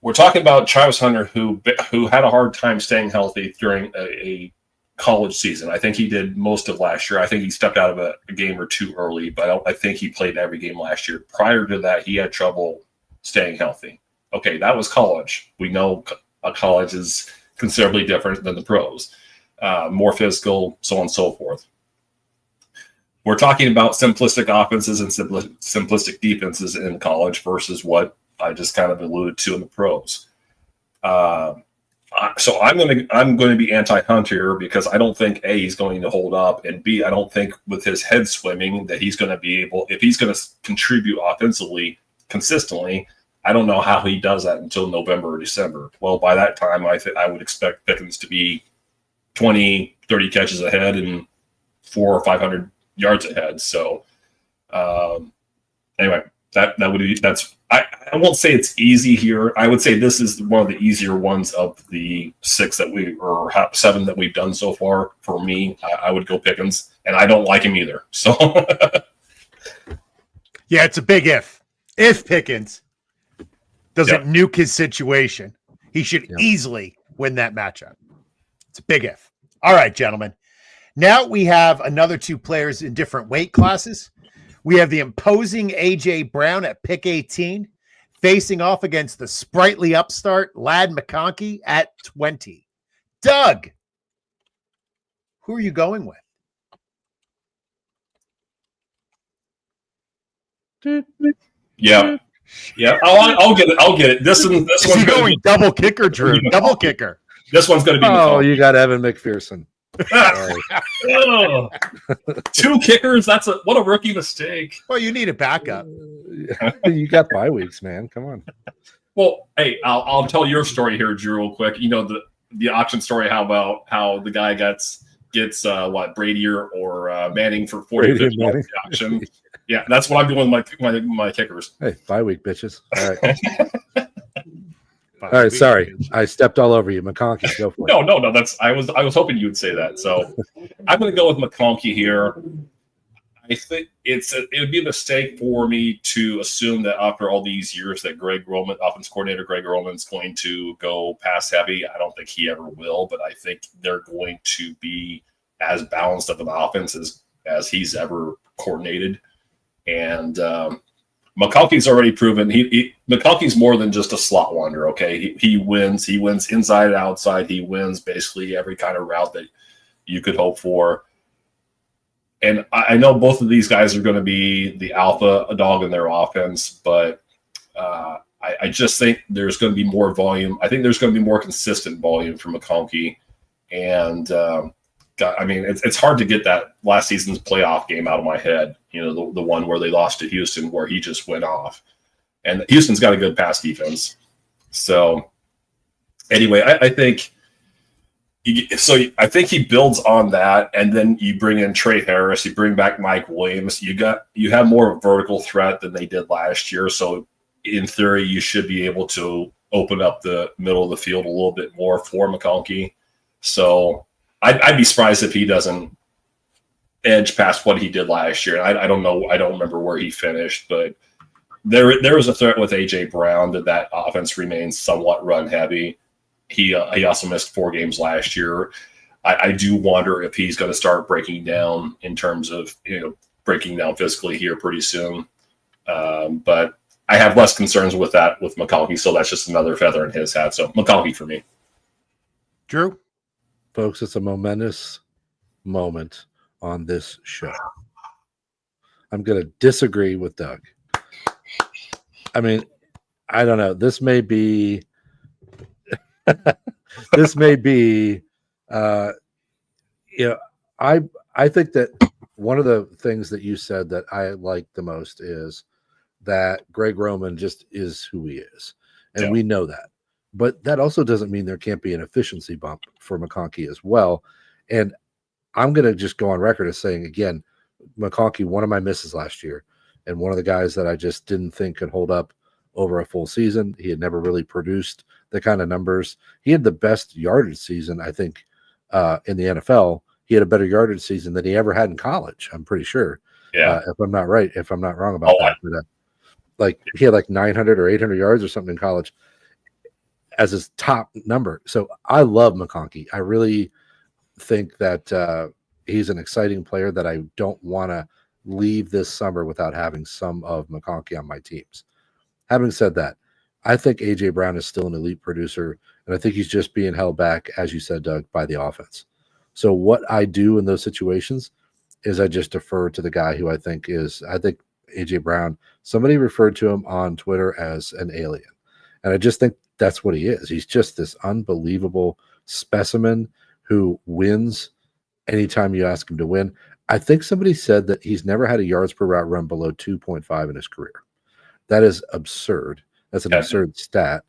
we're talking about Travis Hunter, who had a hard time staying healthy during a college season. I think he did most of last year. I think he stepped out of a game or 2 early, but I think he played every game last year. Prior to that, he had trouble staying healthy. Okay, that was college. We know college is considerably different than the pros, more physical, so on and so forth. We're talking about simplistic offenses and simplistic defenses in college versus what I just kind of alluded to in the pros. So I'm going to be anti-Hunt here because I don't think A, he's going to hold up, and B, I don't think with his head swimming that he's going to be able, if he's going to contribute offensively consistently, I don't know how he does that until November or December. Well, by that time, I would expect Pickens to be 20, 30 catches ahead and 400 or 500 yards ahead. So anyway, I won't say it's easy here. I would say this is one of the easier ones of the 7 that we've done so far. For me, I would go Pickens, and I don't like him either. So yeah, it's a big if. If Pickens doesn't nuke his situation, he should easily win that matchup. It's a big if. All right, gentlemen. Now we have another 2 players in different weight classes. We have the imposing A.J. Brown at pick 18, facing off against the sprightly upstart Lad McConkey at 20. Doug, who are you going with? Yeah. I'll get it. This one's going double kicker, Drew. Double kicker. This one's going to be. Oh, you got Evan McPherson. 2 kickers. What a rookie mistake. Well, you need a backup. You got bye weeks, man. Come on. Well, hey, I'll tell your story here, Drew, real quick. You know the auction story. How about how the guy gets Brady or Manning for 40 50 the auction? Yeah, that's what I'm doing with my kickers. Hey, bye week, bitches. All right. All right, sorry, I stepped all over you, McConkey. Go for it. No. I was hoping you would say that. So I'm going to go with McConkey here. I think it would be a mistake for me to assume that after all these years that offense coordinator Greg Roman's going to go pass heavy. I don't think he ever will, but I think they're going to be as balanced of an offense as he's ever coordinated, and. McConkey's already proven McConkey's more than just a slot wonder. Okay, he wins. He wins inside and outside. He wins basically every kind of route that you could hope for. And I know both of these guys are going to be the alpha dog in their offense, but I just think there's going to be more volume. I think there's going to be more consistent volume from McConkey, and it's hard to get that last season's playoff game out of my head. You know, the one where they lost to Houston, where he just went off. And Houston's got a good pass defense. So, anyway, I think he builds on that, and then you bring in Trey Harris, you bring back Mike Williams. You have more of a vertical threat than they did last year. So, in theory, you should be able to open up the middle of the field a little bit more for McConkey. So, I'd be surprised if he doesn't edge past what he did last year. I don't know. I don't remember where he finished, but there was a threat with A.J. Brown that offense remains somewhat run heavy. He also missed 4 games last year. I do wonder if he's going to start breaking down in terms of breaking down physically here pretty soon. But I have less concerns with that with McConkey, so that's just another feather in his hat. So McConkey for me. Drew? Folks, it's a momentous moment on this show. I'm going to disagree with Doug. I mean, I don't know. This may be I think that one of the things that you said that I like the most is that Greg Roman just is who he is. And we know that. But that also doesn't mean there can't be an efficiency bump for McConkey as well. And I'm going to just go on record as saying, again, McConkey, one of my misses last year, and one of the guys that I just didn't think could hold up over a full season. He had never really produced the kind of numbers. He had the best yardage season, I think, in the NFL. He had a better yardage season than he ever had in college, I'm pretty sure. Yeah. If I'm not wrong about that. But, he had 900 or 800 yards or something in college as his top number. So I love McConkey. I really think that he's an exciting player that I don't want to leave this summer without having some of McConkey on my teams. Having said that, I think A.J. Brown is still an elite producer, and I think he's just being held back, as you said, Doug, by the offense. So what I do in those situations is I just defer to the guy who I think A.J. Brown, somebody referred to him on Twitter as an alien. And I just think that's what he is. He's just this unbelievable specimen who wins anytime you ask him to win. I think somebody said that he's never had a yards per route run below 2.5 in his career. That is absurd. That's an absurd stat.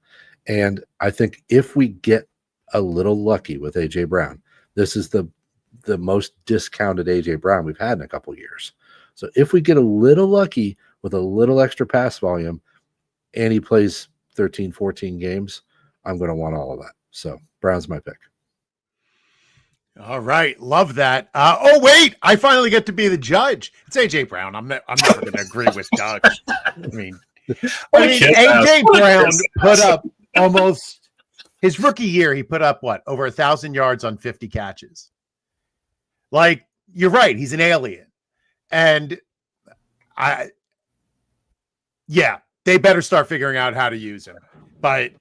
And I think if we get a little lucky with A.J. Brown, this is the most discounted A.J. Brown we've had in a couple years. So if we get a little lucky with a little extra pass volume and he plays 13, 14 games, I'm going to want all of that. So Brown's my pick. All right. Love that. Oh, wait. I finally get to be the judge. It's A.J. Brown. I'm never going to agree with Doug. I mean A.J. Brown put up almost his rookie year. He put up what? Over 1,000 yards on 50 catches. Like, you're right. He's an alien. And they better start figuring out how to use him. But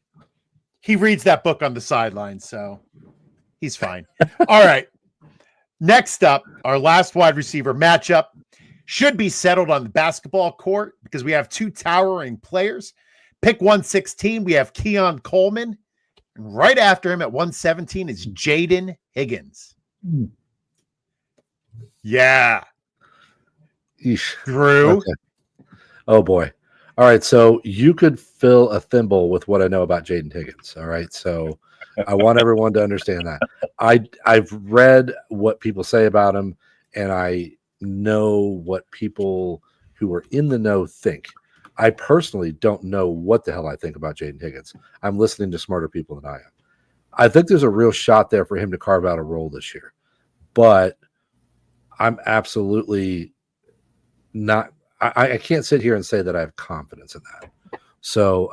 he reads that book on the sideline, so he's fine. All right. Next up, our last wide receiver matchup should be settled on the basketball court because we have two towering players. Pick 116, we have Keon Coleman. And right after him at 117 is Jaden Higgins. Yeah. Eesh. Drew. Okay. Oh, boy. All right, so you could fill a thimble with what I know about Jaden Higgins. All right, so I want everyone to understand that. I've read what people say about him, and I know what people who are in the know think. I personally don't know what the hell I think about Jaden Higgins. I'm listening to smarter people than I am. I think there's a real shot there for him to carve out a role this year, but I'm absolutely not. I can't sit here and say that I have confidence in that. So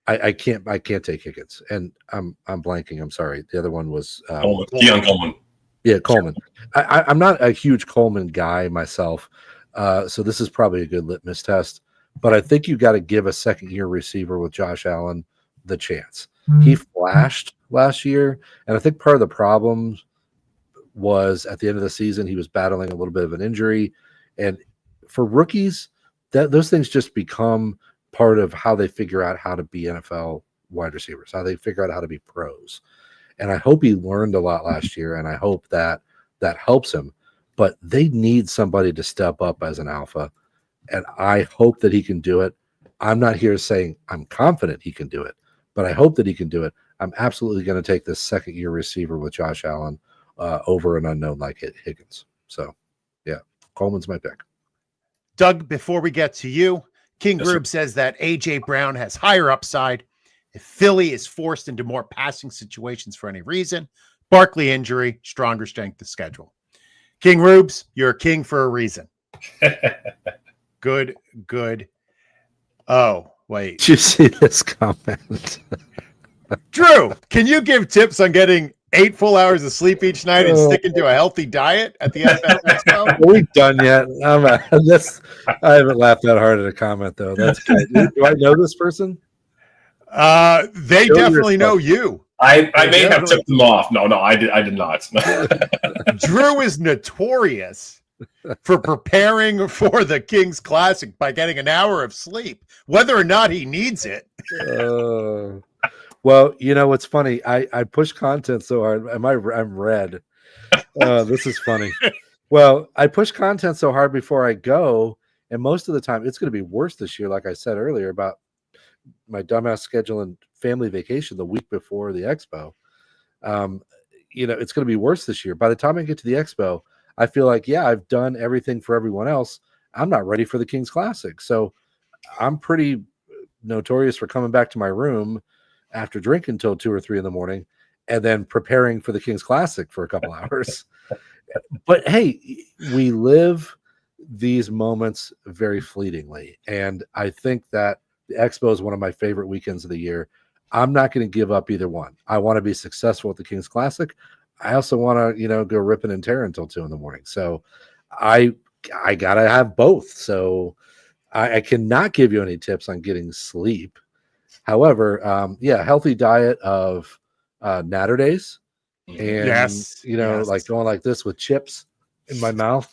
I can't take Higgins, and I'm blanking. I'm sorry. The other one was Keon Coleman. Yeah, Coleman. I'm not a huge Coleman guy myself, so this is probably a good litmus test. But I think you got to give a second-year receiver with Josh Allen the chance. He flashed last year, and I think part of the problem was at the end of the season he was battling a little bit of an injury, and for rookies, those things just become part of how they figure out how to be NFL wide receivers, how they figure out how to be pros. And I hope he learned a lot last year, and I hope that helps him. But they need somebody to step up as an alpha, and I hope that he can do it. I'm not here saying I'm confident he can do it, but I hope that he can do it. I'm absolutely going to take this second-year receiver with Josh Allen over an unknown like Higgins. So, yeah, Coleman's my pick. Doug, before we get to you, King Groob says that A.J. Brown has higher upside if Philly is forced into more passing situations for any reason. Barkley injury, stronger strength of schedule. King Rubes, you're a king for a reason. Good. Oh, wait. Did you see this comment? Drew, can you give tips on getting 8 full hours of sleep each night and sticking to a healthy diet at the NFL Expo? Are we done yet? I haven't laughed that hard at a comment, though. That's good. Do I know this person? They definitely know you. I may have tipped them off. No, I did not. Drew is notorious for preparing for the Kings Classic by getting an hour of sleep, whether or not he needs it. Well, you know what's funny? I push content so hard. I'm red. This is funny. Well, I push content so hard before I go, and most of the time it's going to be worse this year. Like I said earlier about my dumbass schedule and family vacation the week before the Expo. It's going to be worse this year. By the time I get to the Expo, I feel like, I've done everything for everyone else. I'm not ready for the Kings Classic. So I'm pretty notorious for coming back to my room after drinking until 2 or 3 in the morning and then preparing for the Kings Classic for a couple hours. But hey, we live these moments very fleetingly. And I think that the Expo is one of my favorite weekends of the year. I'm not going to give up either one. I want to be successful at the Kings Classic. I also want to, go ripping and tearing until 2 in the morning. So I got to have both. So I cannot give you any tips on getting sleep. However, healthy diet of Natter Days, and Yes. like going like this with chips in my mouth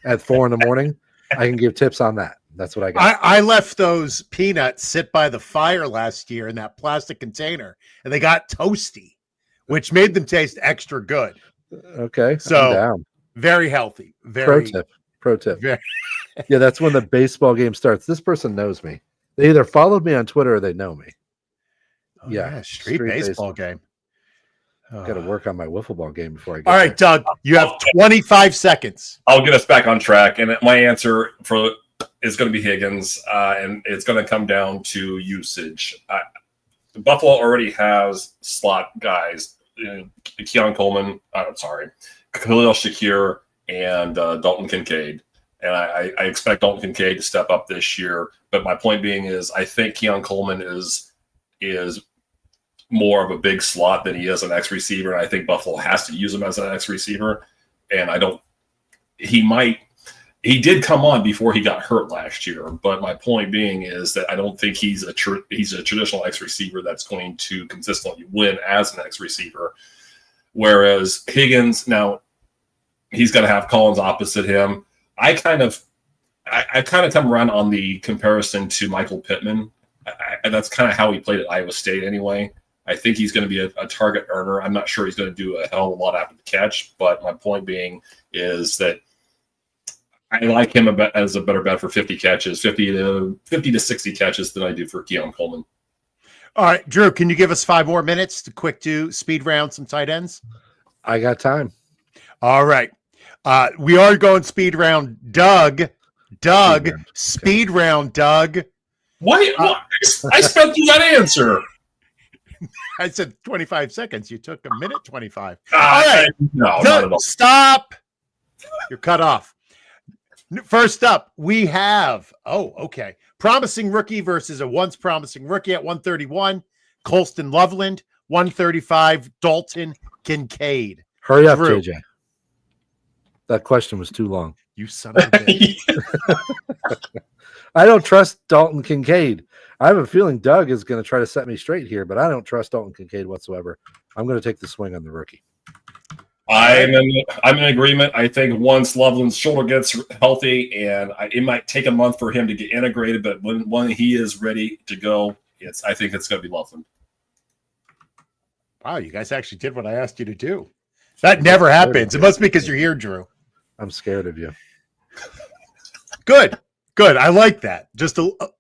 at 4 a.m. I can give tips on that. That's what I got. I left those peanuts sit by the fire last year in that plastic container, and they got toasty, which made them taste extra good. Okay, So I'm down. Very healthy. Very Pro tip. Very... Yeah, that's when the baseball game starts. This person knows me. They either followed me on Twitter or they know me. Oh, yeah, street baseball game. Got to work on my wiffle ball game before I get All right, there. Doug, you have 25 seconds. I'll get us back on track. And my answer is going to be Higgins, and it's going to come down to usage. Buffalo already has slot guys, Keon Coleman, Khalil Shakir, and Dalton Kincaid. And I expect Dalton Kincaid to step up this year. But my point being is I think Keon Coleman is more of a big slot than he is an X receiver. And I think Buffalo has to use him as an X receiver. And he did come on before he got hurt last year. But my point being is that I don't think he's a traditional X receiver that's going to consistently win as an X receiver. Whereas Higgins, now he's going to have Collins opposite him. I kind of come around on the comparison to Michael Pittman. And that's kind of how he played at Iowa State anyway. I think he's going to be a target earner. I'm not sure he's going to do a hell of a lot after the catch, but my point being is that I like him as a better bet for 50 catches, 50 to 60 catches than I do for Keon Coleman. All right, Drew, can you give us 5 more minutes to do speed round some tight ends? I got time. All right. We are going speed round. Doug, speed round, Doug. What? I spent through that answer. I said 25 seconds. You took a minute 25. All right. No, Doug, not at all. Stop. You're cut off. First up, we have, promising rookie versus a once promising rookie at 131. Colston Loveland, 135. Dalton Kincaid. Hurry up, Drew. JJ. That question was too long. You son of a bitch. I don't trust Dalton Kincaid. I have a feeling Doug is going to try to set me straight here, but I don't trust Dalton Kincaid whatsoever. I'm going to take the swing on the rookie. I'm in agreement. I think once Loveland's shoulder gets healthy, and it might take a month for him to get integrated, but when he is ready to go, I think it's going to be Loveland. Wow, you guys actually did what I asked you to do. That never happens. It must be because you're here, Drew. I'm scared of you. Good. I like that.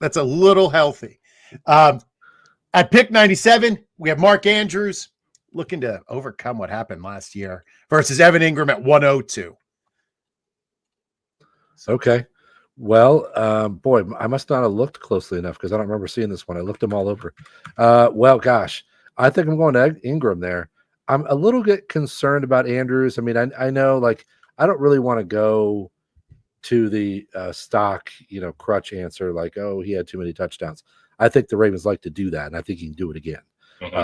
That's a little healthy. At pick 97, we have Mark Andrews looking to overcome what happened last year versus Evan Engram at 102. Okay. Well, I must not have looked closely enough because I don't remember seeing this one. I looked them all over. Gosh, I think I'm going to Engram there. I'm a little bit concerned about Andrews. I mean, I know, like, I don't really want to go to the stock, crutch answer, like, oh, he had too many touchdowns. I think the Ravens like to do that, and I think he can do it again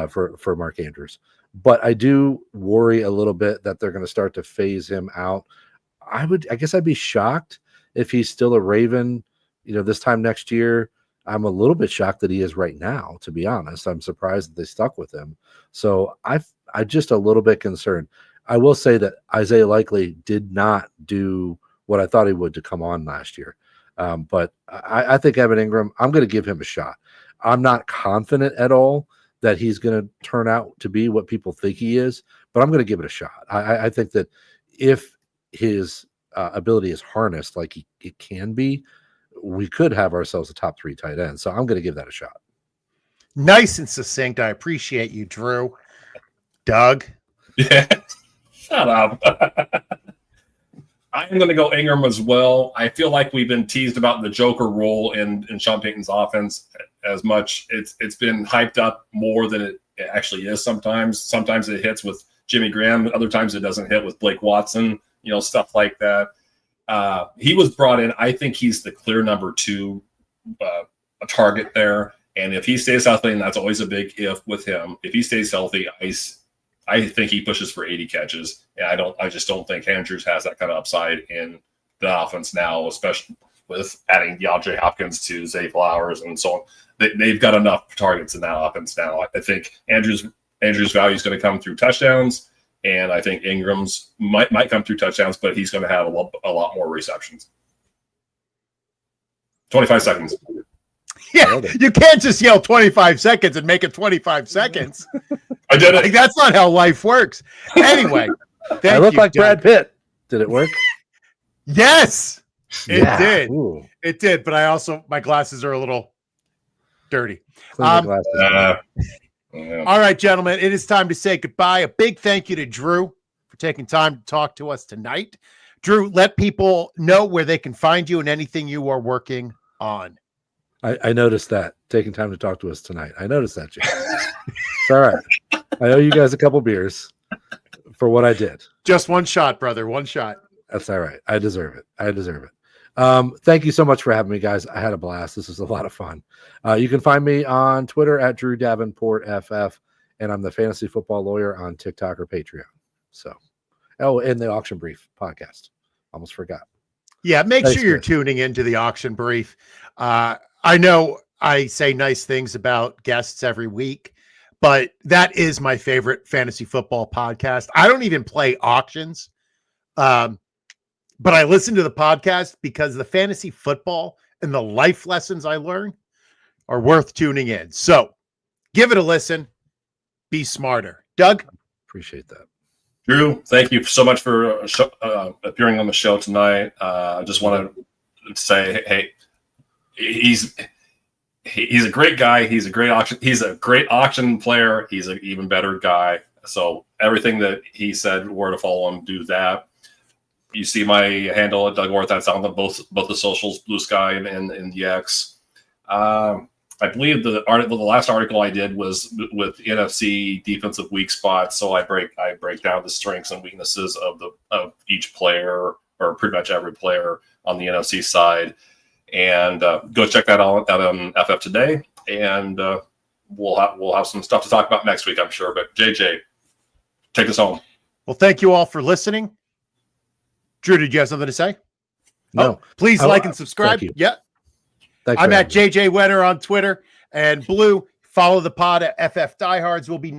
for Mark Andrews. But I do worry a little bit that they're going to start to phase him out. I guess I'd be shocked if he's still a Raven, this time next year. I'm a little bit shocked that he is right now, to be honest. I'm surprised that they stuck with him. So I'm just a little bit concerned. I will say that Isaiah Likely did not do what I thought he would to come on last year. But I think Evan Engram, I'm going to give him a shot. I'm not confident at all that he's going to turn out to be what people think he is, but I'm going to give it a shot. I think that if his ability is harnessed like it can be, we could have ourselves a top 3 tight end. So I'm going to give that a shot. Nice and succinct. I appreciate you, Drew. Doug? Yeah. Shut up. I'm going to go Engram as well. I feel like we've been teased about the Joker role in Sean Payton's offense as much. It's been hyped up more than it actually is sometimes. Sometimes it hits with Jimmy Graham. Other times it doesn't hit with Blake Watson, stuff like that. He was brought in. I think he's the clear number 2 a target there. And if he stays healthy, and that's always a big if with him, if he stays healthy, I think he pushes for 80 catches. And I just don't think Andrews has that kind of upside in the offense now, especially with adding DeAndre Hopkins to Zay Flowers and so on. They've got enough targets in that offense now. I think Andrews' value is going to come through touchdowns, and I think Ingram's might come through touchdowns, but he's going to have a lot more receptions. 25 seconds. Yeah, you can't just yell 25 seconds and make it 25 seconds. I did it. Like, that's not how life works. Anyway, I look like Brad Pitt. Did it work? Yes, it did. Ooh. It did, but my glasses are a little dirty. Clean the glasses. Yeah. All right, gentlemen, it is time to say goodbye. A big thank you to Drew for taking time to talk to us tonight. Drew, let people know where they can find you and anything you are working on. I noticed that, taking time to talk to us tonight. I noticed that, Jay. It's all right. I owe you guys a couple beers for what I did. Just one shot, brother. One shot. That's all right. I deserve it. Thank you so much for having me, guys. I had a blast. This was a lot of fun. You can find me on Twitter at Drew Davenport FF, and I'm the fantasy football lawyer on TikTok or Patreon. So, and the Auction Brief podcast. Almost forgot. Yeah, make sure you're tuning into the Auction Brief. I know I say nice things about guests every week, but that is my favorite fantasy football podcast. I don't even play auctions, but I listen to the podcast because the fantasy football and the life lessons I learn are worth tuning in. So give it a listen. Be smarter. Doug? Appreciate that. Drew, thank you so much for appearing on the show tonight. I just want to say, hey, he's a great guy. He's a great auction player. He's an even better guy. So everything that he said, where to follow him, do that. You see my handle at Doug Worth. That's on both the socials, Blue Sky and the X. I believe the last article I did was with NFC defensive weak spots. So I break down the strengths and weaknesses of each player, or pretty much every player on the NFC side. And go check that out on FF today. And we'll have some stuff to talk about next week, I'm sure. But JJ, take us home. Well, thank you all for listening. Drew, did you have something to say? No. Please like and subscribe. Yeah. I'm at JJ Wenner on Twitter, and Blue, follow the pod at FF Diehards. We'll be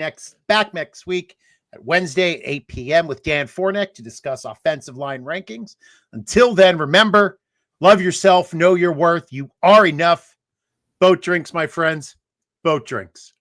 back next week at Wednesday at 8 p.m. with Dan Fornick to discuss offensive line rankings. Until then, remember, love yourself, know your worth. You are enough. Boat drinks, my friends. Boat drinks.